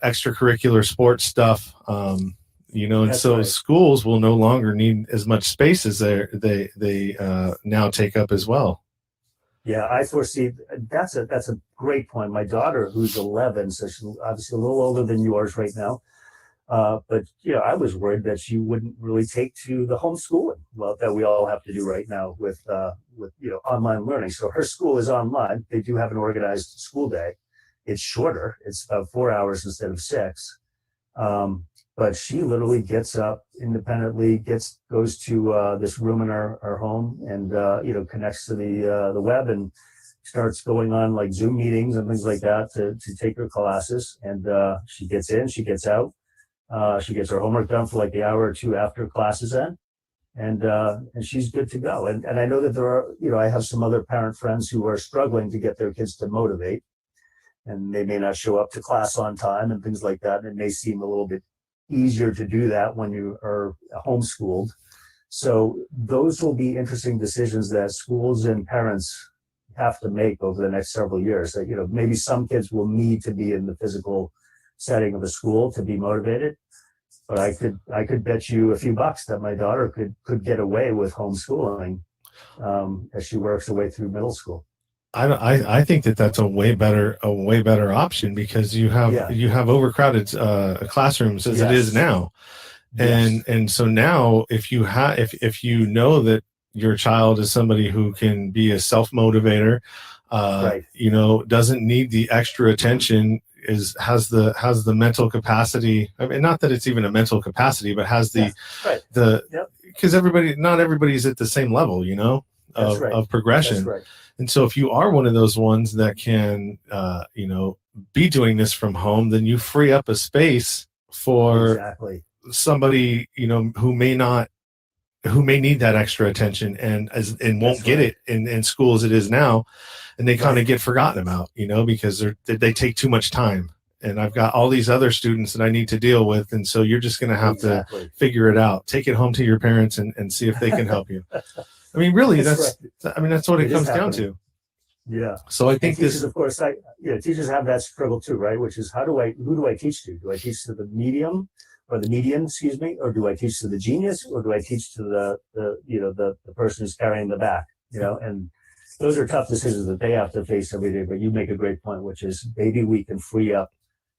extracurricular sports stuff. And that's so right. Schools will no longer need as much space as they now take up as well. Yeah, I foresee that's a great point. My daughter, who's 11, so she's obviously a little older than yours right now. But I was worried that she wouldn't really take to the homeschooling, well, that we all have to do right now with online learning. So her school is online. They do have an organized school day. It's shorter. It's about 4 hours instead of 6. But she literally gets up independently, goes to this room in our home, and connects to the web and starts going on like Zoom meetings and things like that to take her classes. And she gets in, she gets out. She gets her homework done for like the hour or two after classes end, and she's good to go. And I know that there are, I have some other parent friends who are struggling to get their kids to motivate, and they may not show up to class on time and things like that. And it may seem a little bit easier to do that when you are homeschooled. So those will be interesting decisions that schools and parents have to make over the next several years. That maybe some kids will need to be in the physical setting of a school to be motivated. But I could bet you a few bucks that my daughter could get away with homeschooling as she works her way through middle school. I think that's a way better option, because you have overcrowded classrooms as it is now, and so now if you know that your child is somebody who can be a self-motivator, right. Doesn't need the extra attention, has the mental capacity. I mean, not that it's even a mental capacity, but has the because not everybody's at the same level, of progression. That's right. And so if you are one of those ones that can, be doing this from home, then you free up a space for somebody, who may need that extra attention and won't get it in school as it is now. And they kind of get forgotten about, because they take too much time. And I've got all these other students that I need to deal with. And so you're just going to have to figure it out. Take it home to your parents and see if they can help you. I mean, really, that's what it comes down to. Yeah. So I think teachers, of course, teachers have that struggle too, right? Which is who do I teach to? Do I teach to the median, or do I teach to the genius, or do I teach to the person who's carrying the back? And those are tough decisions that they have to face every day. But you make a great point, which is maybe we can free up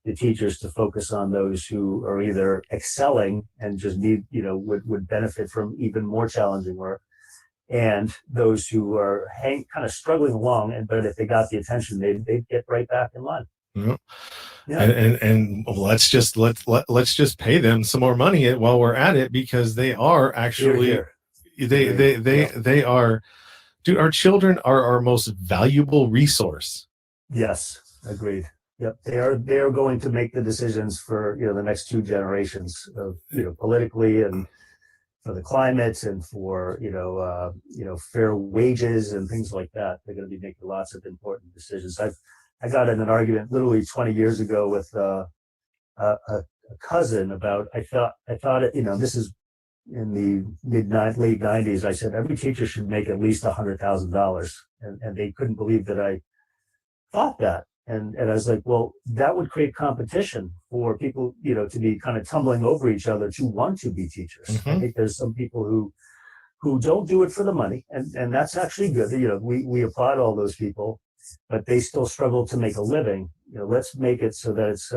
the teachers to focus on those who are either excelling and just need, would benefit from even more challenging work, and those who are kind of struggling along. But if they got the attention, they'd get right back in line. Yeah. And let's just pay them some more money while we're at it, because they are actually they are. Dude, our children are our most valuable resource. Yes, agreed. Yep, they are going to make the decisions for the next 2 generations of politically, and for the climate, and for fair wages and things like that. They're going to be making lots of important decisions. I got in an argument literally 20 years ago with a cousin about I thought this is in the late 90s. I said every teacher should make at least $100,000, and they couldn't believe that I thought that. And I was like, well, that would create competition for people, to be kind of tumbling over each other to want to be teachers. Mm-hmm. I think there's some people who don't do it for the money, and that's actually good. We applaud all those people, but they still struggle to make a living. Let's make it so that it's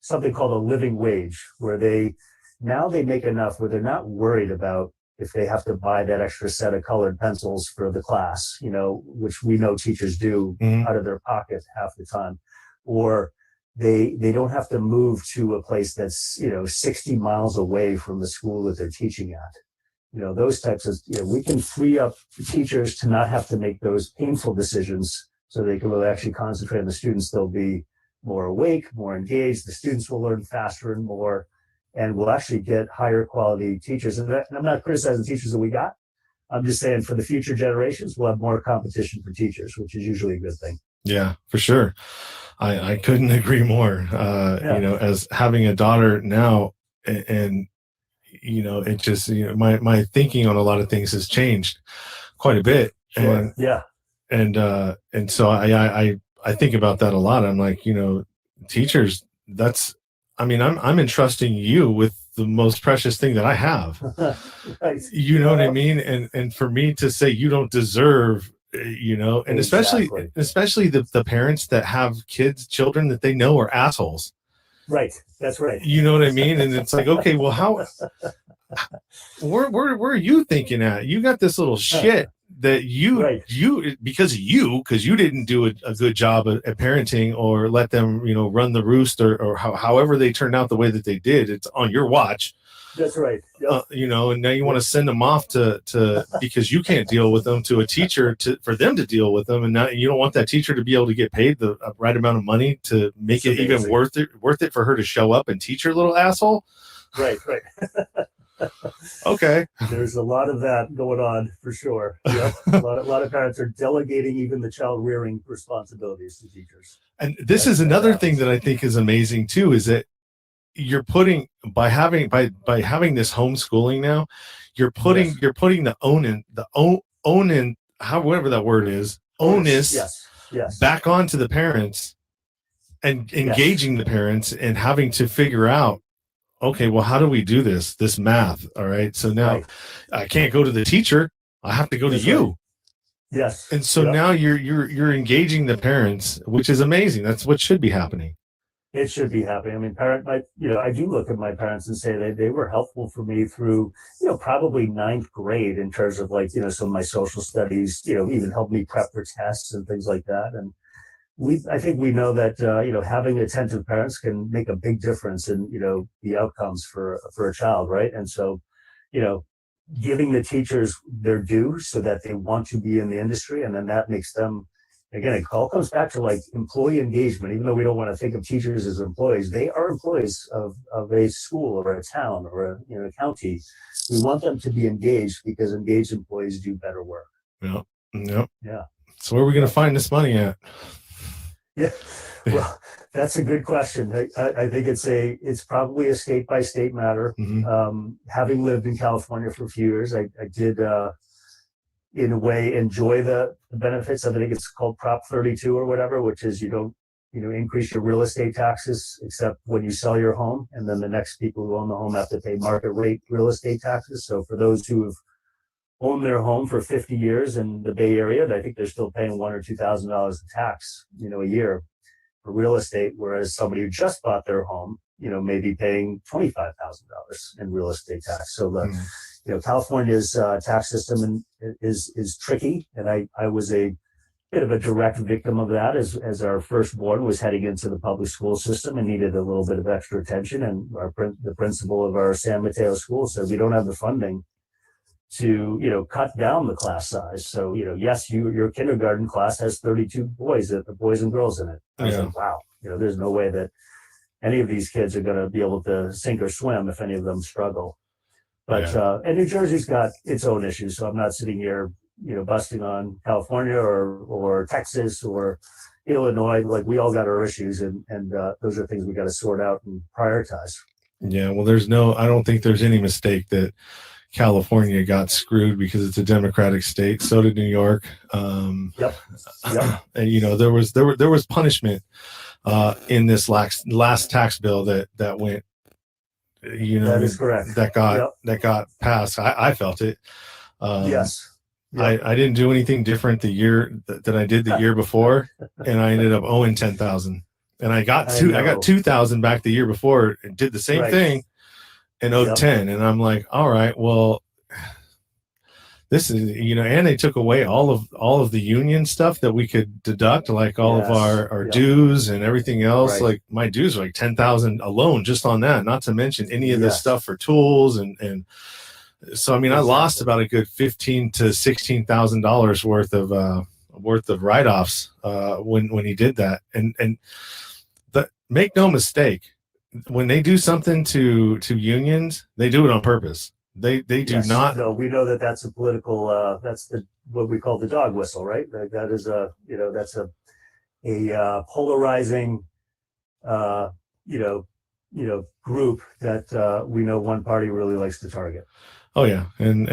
something called a living wage, where they make enough where they're not worried about if they have to buy that extra set of colored pencils for the class, which we know teachers do out of their pocket half the time, or they don't have to move to a place that's 60 miles away from the school that they're teaching at. Those types of we can free up the teachers to not have to make those painful decisions, so they can really actually concentrate on the students. They'll be more awake, more engaged. The students will learn faster and more, and we'll actually get higher quality teachers. And I'm not criticizing the teachers that we got. I'm just saying for the future generations, we'll have more competition for teachers, which is usually a good thing. Yeah, for sure. I couldn't agree more. As having a daughter now, and it just, my thinking on a lot of things has changed quite a bit. Sure. And so I think about that a lot. I'm like, teachers, I'm entrusting you with the most precious thing that I have. Right. You know what I mean? And for me to say you don't deserve and Exactly. especially the parents that have children that they know are assholes. Right. That's right. You know what I mean? And it's like, okay, well, where are you thinking at? You got this little shit that because you didn't do a good job at parenting, or let them, run the roost, or however they turned out the way that they did. It's on your watch. That's right. Yep. And now you want to send them off to because you can't deal with them, to a teacher for them to deal with them, and now you don't want that teacher to be able to get paid the right amount of money to make it even worth it for her to show up and teach her little asshole. Right. Okay. There's a lot of that going on for sure. Yep. a lot of parents are delegating even the child rearing responsibilities to teachers. And this is another thing that I think is amazing too, is that you're putting by having this homeschooling now, you're putting the however that word is, onus back onto the parents, and engaging the parents and having to figure out, okay, well, how do we do this math? All right. So now I can't go to the teacher. I have to go to you. Right. Yes. And so now you're engaging the parents, which is amazing. That's what should be happening. It should be happening. I mean, I do look at my parents and say that they were helpful for me through, probably ninth grade in terms of some of my social studies, even helped me prep for tests and things like that. And I think we know that, having attentive parents can make a big difference in, the outcomes for a child. Right. And so, giving the teachers their due so that they want to be in the industry. And then that makes them, again, it all comes back to employee engagement. Even though we don't want to think of teachers as employees, they are employees of a school or a town or a county. We want them to be engaged because engaged employees do better work. Yeah. So where are we going to find this money at? Yeah, well, that's a good question. I think it's probably a state by state matter. Mm-hmm. Having lived in California for a few years, I did, in a way, enjoy the benefits of it. I think it's called Prop 32 or whatever, which is you don't, increase your real estate taxes except when you sell your home, and then the next people who own the home have to pay market rate real estate taxes. So for those who have owned their home for 50 years in the Bay Area, I think they're still paying $1,000 or $2,000 in tax, a year for real estate, whereas somebody who just bought their home, may be paying $25,000 in real estate tax. So California's tax system is tricky, and I was a bit of a direct victim of that as our firstborn was heading into the public school system and needed a little bit of extra attention. And the principal of our San Mateo school said, we don't have the funding to cut down the class size. So yes, your kindergarten class has 32 boys and girls in it. I was like, wow, there's no way that any of these kids are going to be able to sink or swim if any of them struggle. But and New Jersey's got its own issues, so I'm not sitting here busting on California or Texas or Illinois. We all got our issues, and those are things we got to sort out and prioritize. Yeah, well, I don't think there's any mistake that California got screwed because it's a Democratic state. So did New York. Yep. And there was punishment in this last tax bill that went. That is correct. That got passed. I felt it. Yes. Yep. I didn't do anything different the year that I did the year before, and I ended up owing $10,000. And I got $2,000 back the year before and did the same thing. And owed 10, and I'm like, all right, well, this is, and they took away all of the union stuff that we could deduct, like all of our dues and everything else. Right. Like my dues are like $10,000 alone just on that, not to mention any of this stuff for tools and so I mean, I lost about a good $15,000 to $16,000 worth of write-offs when he did that, and make no mistake. When they do something to unions, they do it on purpose. They do not. No, we know that that's a political. That's what we call the dog whistle, right? That is that's a polarizing, group that we know one party really likes to target. Oh yeah, and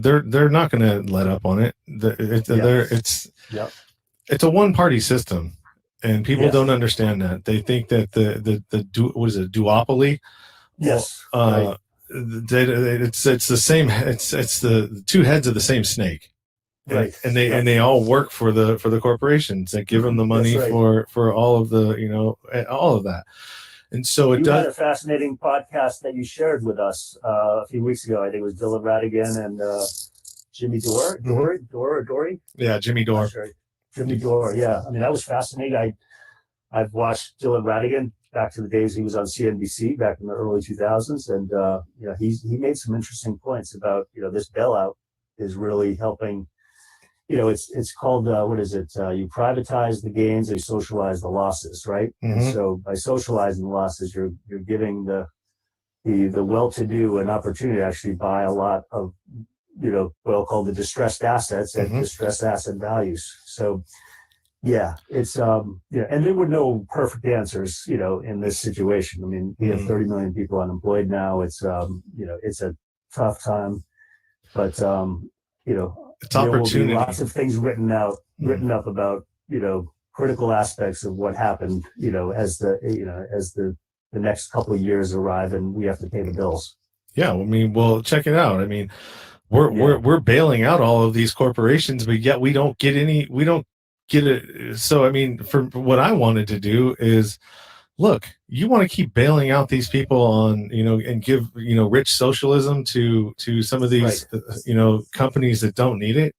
they're not going to let up on it. It's a one party system. And people don't understand that. They think that the duopoly? Yes. It's the same. It's the two heads of the same snake. Right. And they all work for the corporations that give them the money for all of the, all of that. And so you had a fascinating podcast that you shared with us a few weeks ago. I think it was Dylan Radigan and Jimmy Dory. Yeah, Jimmy Dore. Sure. Jimmy Dore. Yeah, I mean that was fascinating. I've watched Dylan Radigan back to the days he was on CNBC back in the early 2000s, and he made some interesting points about this bailout is really helping. It's called what is it? You privatize the gains, and you socialize the losses, right? Mm-hmm. And so by socializing the losses, you're giving the well-to-do an opportunity to actually buy a lot of what I'll call the distressed assets at distressed asset values. So yeah, it's and there were no perfect answers, in this situation. I mean, we have 30 million people unemployed now. It's it's a tough time, but it's there opportunity. will be lots of things written up about critical aspects of what happened, as the next couple of years arrive and we have to pay the bills. Yeah, I mean, well, check it out. I mean, we're bailing out all of these corporations, but yet we don't get it. So I mean, for what I wanted to do is, look, you want to keep bailing out these people on, and give, rich socialism to some of these, companies that don't need it.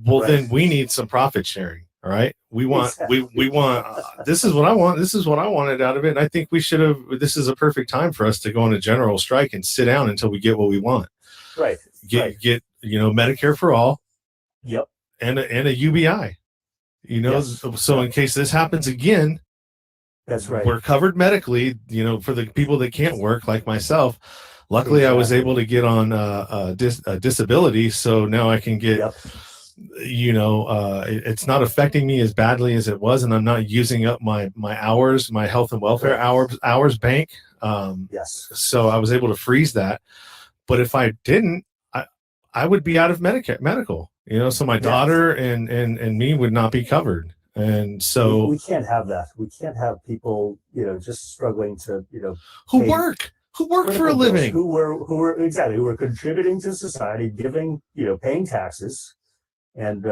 Well, then we need some profit sharing. All right. We want, we want, this is what I want. This is what I wanted out of it. And I think this is a perfect time for us to go on a general strike and sit down until we get what we want. Right. Get, Medicare for all. Yep. And a UBI, so in case this happens again, that's right. We're covered medically, for the people that can't work, like myself. Luckily, I was able to get on a disability, so now I can get, it's not affecting me as badly as it was, and I'm not using up my hours, my health and welfare hours bank. So I was able to freeze that. But if I didn't, I would be out of medical. So my daughter and me would not be covered. And so we can't have that. We can't have people, just struggling to, who work for a living, who were contributing to society, giving, paying taxes, and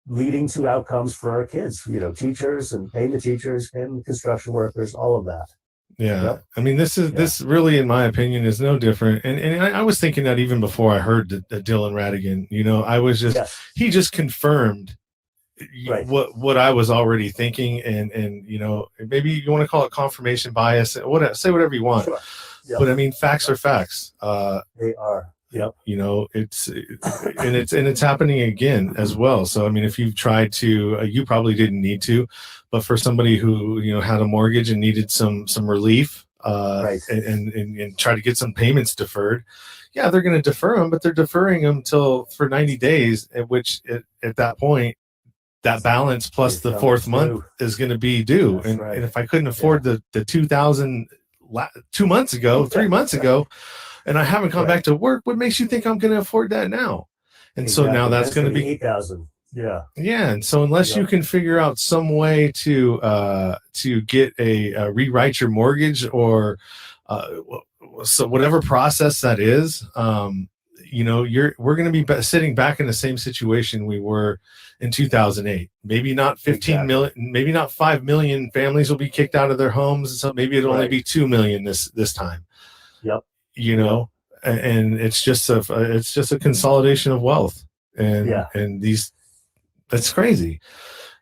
leading to outcomes for our kids, teachers and paying the teachers and construction workers, all of that. Yeah. Yep. I mean, this really, in my opinion, is no different. And I was thinking that even before I heard the Dylan Radigan, I was just, he just confirmed what I was already thinking. And maybe you want to call it confirmation bias, say whatever you want. Sure. Yep. But I mean, facts are facts. They are. Yep. It's happening again as well. So, I mean, if you've tried to, you probably didn't need to, but for somebody who, had a mortgage and needed some relief, and try to get some payments deferred, they're going to defer them, but they're deferring them for 90 days, at which at that point, that balance plus the fourth month is going to be due. And if I couldn't afford the 2,000 2 months ago, 3 months ago, and I haven't gone back to work, what makes you think I'm going to afford that now? And so now that's going to be 8,000. Yeah. Yeah. And so unless you can figure out some way to get rewrite your mortgage or so whatever process that is, we're going to be sitting back in the same situation we were in 2008. Maybe not 15 million, maybe not 5 million families will be kicked out of their homes. So maybe it'll only be 2 million this time. Yep. And it's just a consolidation of wealth, and that's crazy.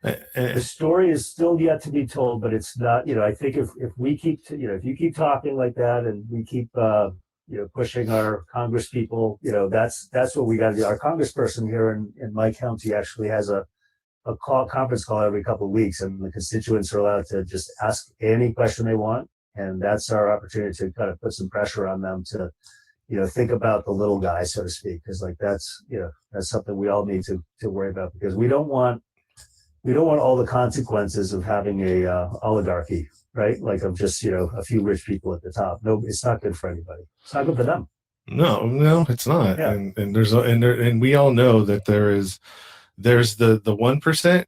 The story is still yet to be told, but it's not. I think if we keep, if you keep talking like that, and we keep, pushing our Congress people, that's what we got to do. Our Congressperson here in my county actually has a conference call every couple of weeks, and the constituents are allowed to just ask any question they want. And that's our opportunity to kind of put some pressure on them to, think about the little guy, so to speak, because that's something we all need to worry about, because we don't want all the consequences of having a oligarchy, right? Like of just a few rich people at the top. No, it's not good for anybody. It's not good for them. No, it's not. Yeah. And we all know that there's the 1%,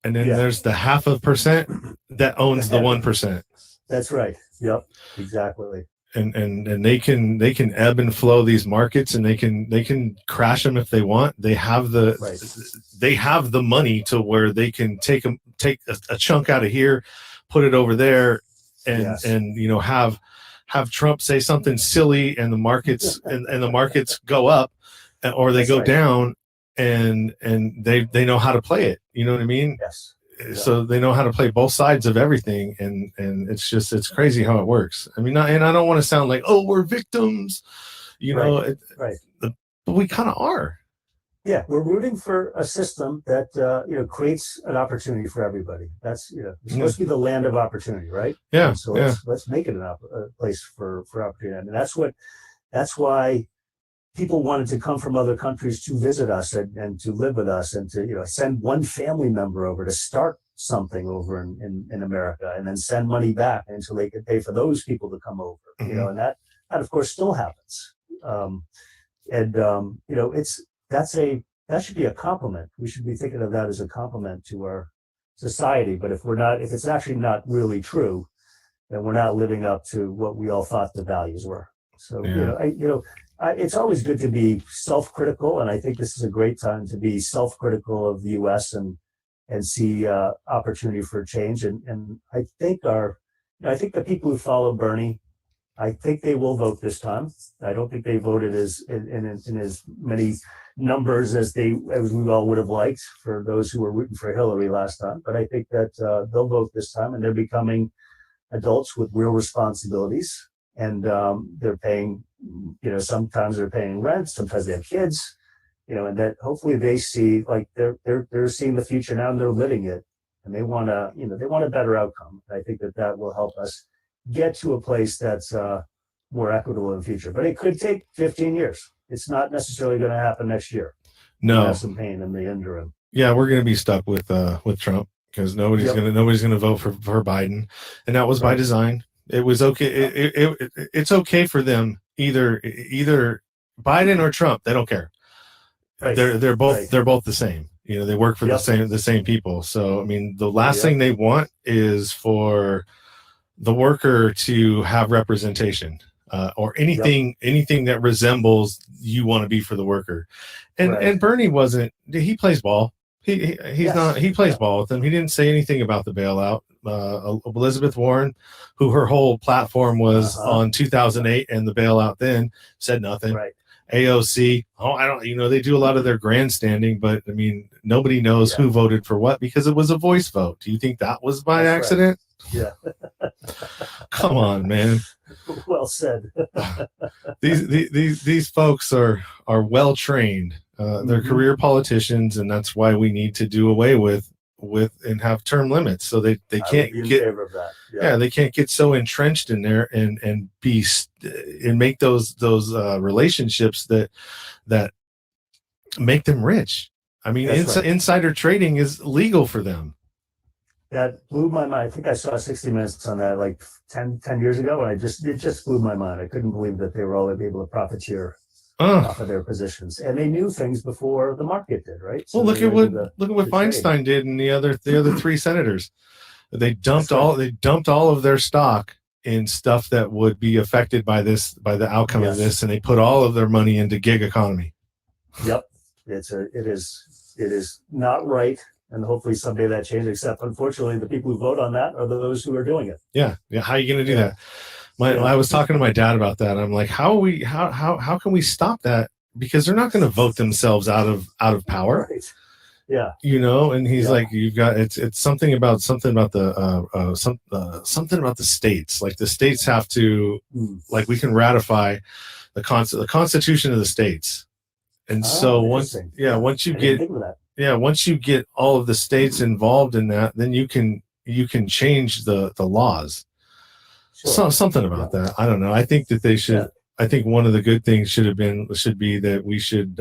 and then there's the 0.5% that owns the 1%. That's right. Yep. Exactly. and they can ebb and flow these markets, and they can crash them if they want. They have the money to where they can take a chunk out of here, put it over there, and have Trump say something silly, and the markets and the markets go up, or they go down, and they know how to play it. You know what I mean? Yes. So they know how to play both sides of everything, and it's crazy how it works. I mean, and I don't want to sound like, oh, we're victims, but we kind of are. Yeah, we're rooting for a system that creates an opportunity for everybody. That's it's supposed to be the land of opportunity, right? Yeah. And so let's make it a place for opportunity. I mean, that's why people wanted to come from other countries to visit us and to live with us, and to send one family member over to start something over in America, and then send money back until they could pay for those people to come over. Mm-hmm. And that of course still happens. That should be a compliment. We should be thinking of that as a compliment to our society. But if it's actually not really true, then we're not living up to what we all thought the values were. So it's always good to be self-critical, and I think this is a great time to be self-critical of the U.S. and see opportunity for change. And I think I think the people who follow Bernie, I think they will vote this time. I don't think they voted in as many numbers as we all would have liked for those who were rooting for Hillary last time. But I think that they'll vote this time, and they're becoming adults with real responsibilities. And they're paying, sometimes they're paying rent, sometimes they have kids, and that hopefully they see, like they're seeing the future now, and they're living it, and they want a better outcome. I think that will help us get to a place that's more equitable in the future. But it could take 15 years. It's not necessarily going to happen next year. No, we'll have some pain in the interim. Yeah, we're going to be stuck with Trump, because nobody's going to vote for Biden, and that was by design. It was okay. It's okay for them either Biden or Trump. They don't care. Right. They're both the same. They work for the same people. So I mean, the last thing they want is for the worker to have representation, or anything that resembles you want to be for the worker. And Bernie wasn't. He plays ball. He plays ball with them. He didn't say anything about the bailout. Elizabeth Warren, who her whole platform was on 2008 and the bailout, then said nothing. Right. AOC, they do a lot of their grandstanding, but I mean, nobody knows who voted for what, because it was a voice vote. Do you think that was by accident? Right. Yeah. Come on, man. Well said. These folks are well trained. They're career politicians, and that's why we need to do away with and have term limits, so they can't get in favor of that. They can't get so entrenched in there and make those relationships that make them rich. I mean, insider trading is legal for them. That blew my mind. I think I saw 60 Minutes on that like 10 years ago, and it just blew my mind. I couldn't believe that they were all able to profiteer off of their positions, and they knew things before the market did, right? So look at what Feinstein did, and the other three senators. They dumped all of their stock in stuff that would be affected by the outcome of this, and they put all of their money into gig economy. Yep, it is not right, and hopefully someday that changes. Except unfortunately, the people who vote on that are those who are doing it. Yeah. How are you going to do that? I was talking to my dad about that. I'm like, how can we stop that? Because they're not going to vote themselves out of power. Right. Yeah. And he's like, you've got it's something about the states. Like the states have to like, we can ratify the Constitution of the states. And so once you get all of the states involved in that, then you can change the laws. Sure. Something about that. I don't know. I think that they should. I think one of the good things should be that we should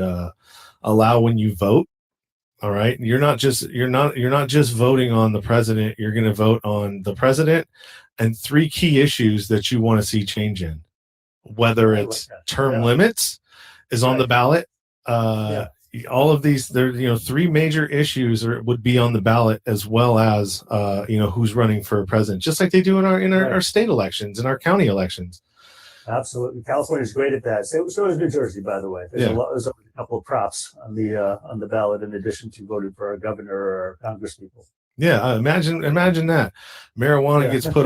allow, when you vote. All right, you're not just voting on the president. You're going to vote on the president and 3 key issues that you want to see change in. Whether it's term limits is on the ballot. All of these, there 3 major issues would be on the ballot, as well as who's running for president, just like they do in our state elections and our county elections. Absolutely. California's great at that. So is New Jersey, by the way. There's a couple of props on the ballot in addition to voting for our governor or our congress people. Yeah, imagine that marijuana gets put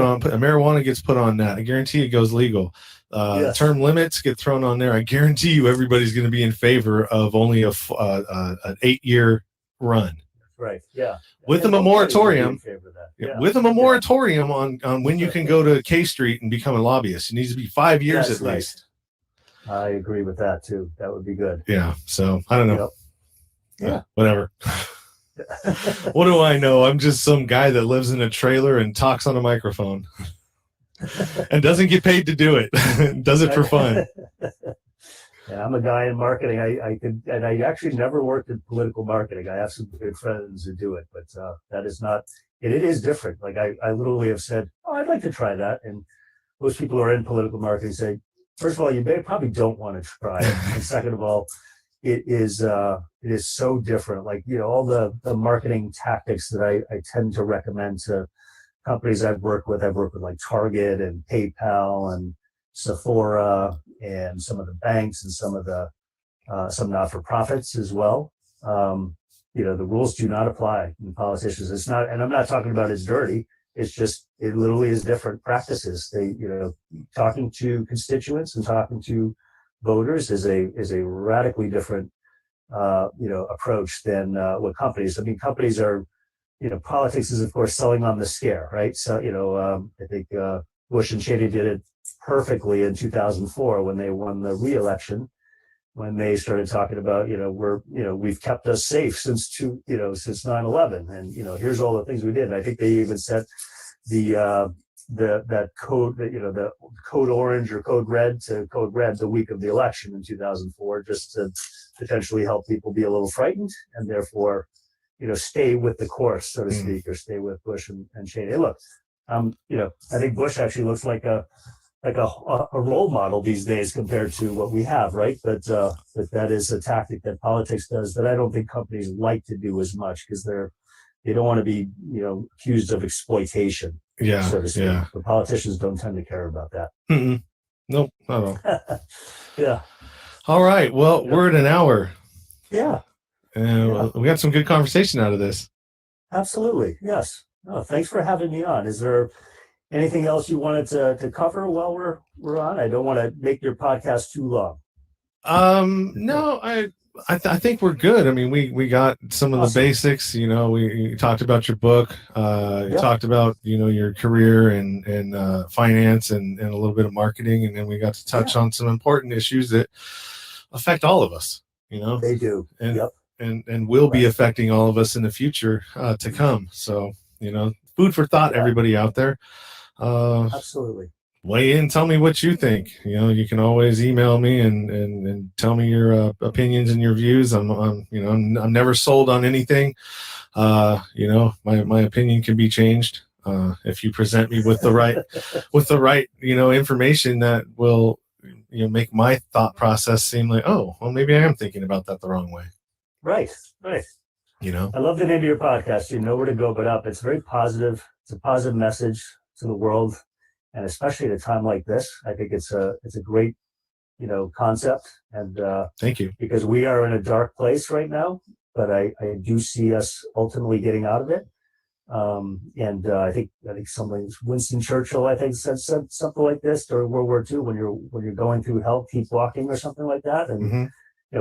on that. I guarantee it goes legal. Yes. Term limits get thrown on there. I guarantee you, everybody's going to be in favor of only an 8-year run. Right. Yeah. With a moratorium. With a moratorium on when you can go to K Street and become a lobbyist. It needs to be 5 years at least. I agree with that too. That would be good. Yeah. So I don't know. Yeah. Whatever. What do I know? I'm just some guy that lives in a trailer and talks on a microphone and doesn't get paid to do it. Does it for fun. Yeah, I'm a guy in marketing. I actually never worked in political marketing. I have some good friends who do it, but that is not. It is different. Like I literally have said, "Oh, I'd like to try that." And most people who are in political marketing say, first of all, you probably don't want to try it, and second of all, it is so different. Like, all the marketing tactics that I tend to recommend to companies I've worked with like Target and PayPal and Sephora and some of the banks and some of the some not-for-profits as well. The rules do not apply in politicians. It's not, and I'm not talking about it's dirty. It's just, it literally is different practices. They, talking to constituents and talking to voters is a radically different, approach than what companies. I mean, companies are, politics is of course selling on the scare, right? So, I think Bush and Cheney did it perfectly in 2004 when they won the re-election, when they started talking about, we've kept us safe since 9/11, and here's all the things we did. And I think they even set that code, the code orange or code red to code red the week of the election in 2004, just to potentially help people be a little frightened and therefore, stay with the course, so to speak, or stay with Bush and Cheney. And look, I think Bush actually looks like a role model these days compared to what we have, right? But that is a tactic that politics does that I don't think companies like to do as much, because they don't want to be, accused of exploitation. Yeah, so to speak. yeah. But politicians don't tend to care about that. Nope, not at all. Yeah. All right. Well, we're at an hour. Yeah. And we got some good conversation out of this. Absolutely. Yes. Oh, thanks for having me on. Is there anything else you wanted to cover while we're on? I don't want to make your podcast too long. No, I think we're good. I mean, we got some of the basics. We talked about your book. You talked about your career and finance and a little bit of marketing, and then we got to touch on some important issues that affect all of us. They do. And will be affecting all of us in the future to come. So food for thought, everybody out there. Absolutely. Weigh in, tell me what you think. You can always email me and tell me your opinions and your views. I'm never sold on anything. My opinion can be changed if you present me with the right information that will make my thought process seem like, oh, well, maybe I am thinking about that the wrong way. Right. I love the name of your podcast. You know where to go but up. It's very positive. It's a positive message to the world, and especially at a time like this. I think it's a great concept, and thank you, because we are in a dark place right now, but I do see us ultimately getting out of it. And I think Winston Churchill, I think, said something like this during World War II, when you're going through hell, keep walking, or something like that. And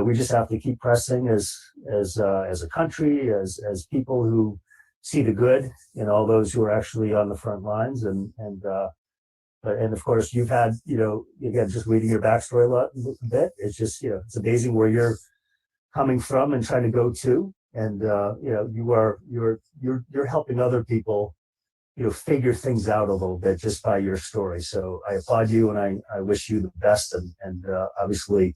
we just have to keep pressing as a country, as people who see the good in all those who are actually on the front lines. And of course, you've had, again, just reading your backstory a bit, it's just, it's amazing where you're coming from and trying to go to. And, you're helping other people, figure things out a little bit just by your story. So I applaud you, and I wish you the best, and obviously,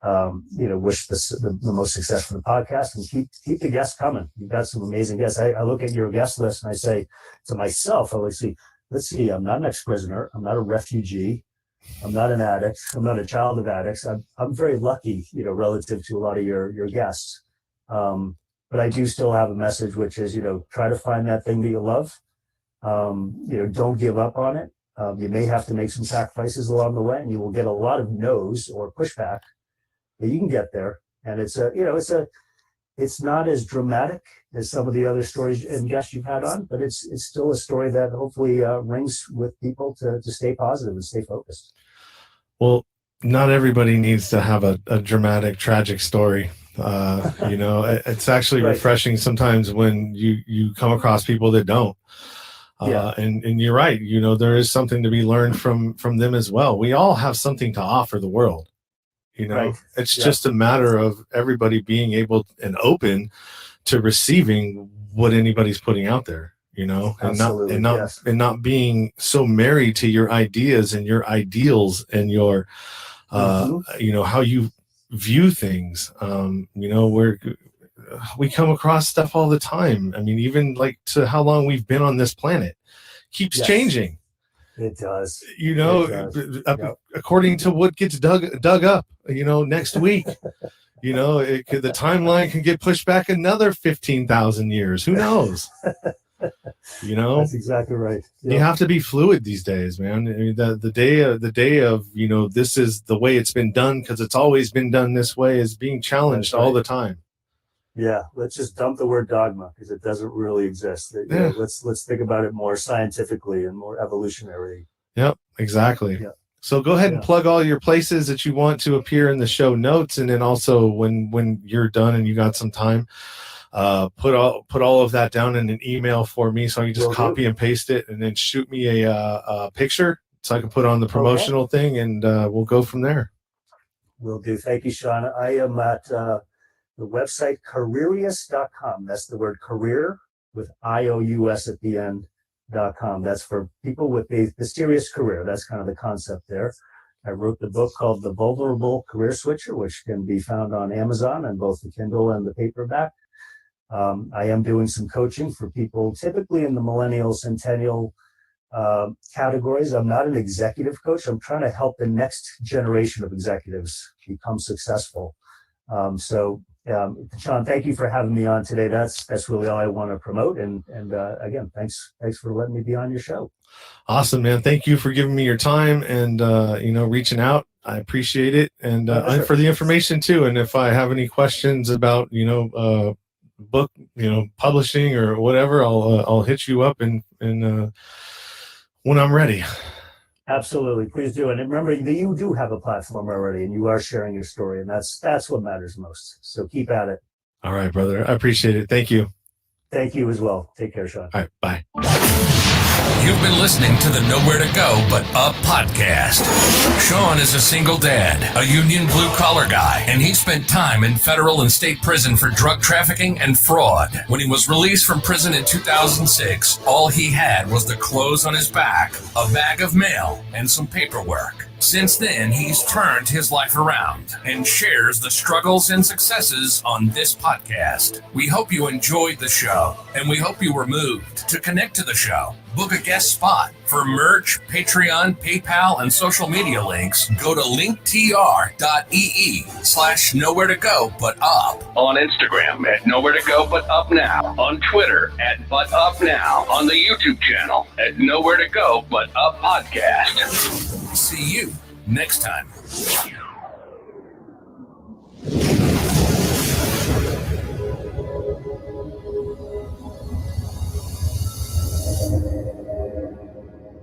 wish the most success for the podcast, and keep the guests coming. You've got some amazing guests. I look at your guest list and I say to myself, let's see, I'm not an ex-prisoner. I'm not a refugee. I'm not an addict. I'm not a child of addicts. I'm very lucky, relative to a lot of your guests. But I do still have a message, which is, try to find that thing that you love. Don't give up on it. You may have to make some sacrifices along the way, and you will get a lot of no's or pushback, but you can get there. And it's not as dramatic as some of the other stories and guests you've had on, but it's still a story that hopefully rings with people to stay positive and stay focused. Well, not everybody needs to have a dramatic, tragic story. It's actually Right. refreshing sometimes when you come across people that don't. And you're right. There is something to be learned from them as well. We all have something to offer the world. Right. It's just a matter of everybody being able and open to receiving what anybody's putting out there, and Absolutely, not being so married to your ideas and your ideals and your, how you view things. We come across stuff all the time. I mean, even like to how long we've been on this planet keeps changing. It does. According to what gets dug up, next week, the timeline can get pushed back another 15,000 years. Who knows? That's exactly right. Yep. You have to be fluid these days, man. I mean, the day of, this is the way it's been done because it's always been done this way is being challenged all the time. Yeah, let's just dump the word dogma because it doesn't really exist. Let's think about it more scientifically and more evolutionary. Yep, exactly. Yep. So go ahead and plug all your places that you want to appear in the show notes, and then also when you're done and you got some time, put all of that down in an email for me so I can just copy and paste it, and then shoot me a picture so I can put on the promotional thing, and we'll go from there. Will do. Thank you, Sean. I am at the website careerius.com. That's the word career with IOUS at the end.com. That's for people with a mysterious career. That's kind of the concept there. I wrote the book called The Vulnerable Career Switcher, which can be found on Amazon and both the Kindle and the paperback. I am doing some coaching for people typically in the millennial, centennial categories. I'm not an executive coach. I'm trying to help the next generation of executives become successful. Sean, thank you for having me on today. That's really all I want to promote. And again, thanks for letting me be on your show. Awesome, man. Thank you for giving me your time and, reaching out. I appreciate it. And for the information too. And if I have any questions about, book, publishing or whatever, I'll hit you up and when I'm ready. Absolutely. Please do. And remember that you do have a platform already and you are sharing your story, and that's what matters most. So keep at it. All right, brother. I appreciate it. Thank you. Thank you as well. Take care, Sean. All right. Bye. You've been listening to the Nowhere to Go But Up podcast. Sean is a single dad, a union blue-collar guy, and he spent time in federal and state prison for drug trafficking and fraud. When he was released from prison in 2006, all he had was the clothes on his back, a bag of mail, and some paperwork. Since then, he's turned his life around and shares the struggles and successes on this podcast. We hope you enjoyed the show, and we hope you were moved. To connect to the show, book a guest spot. For merch, Patreon, PayPal, and social media links, go to linktr.ee/nowhere to go but up. On Instagram at Nowhere to Go But Up Now. On Twitter at But Up Now. On the YouTube channel at Nowhere to Go But Up Podcast. See you next time.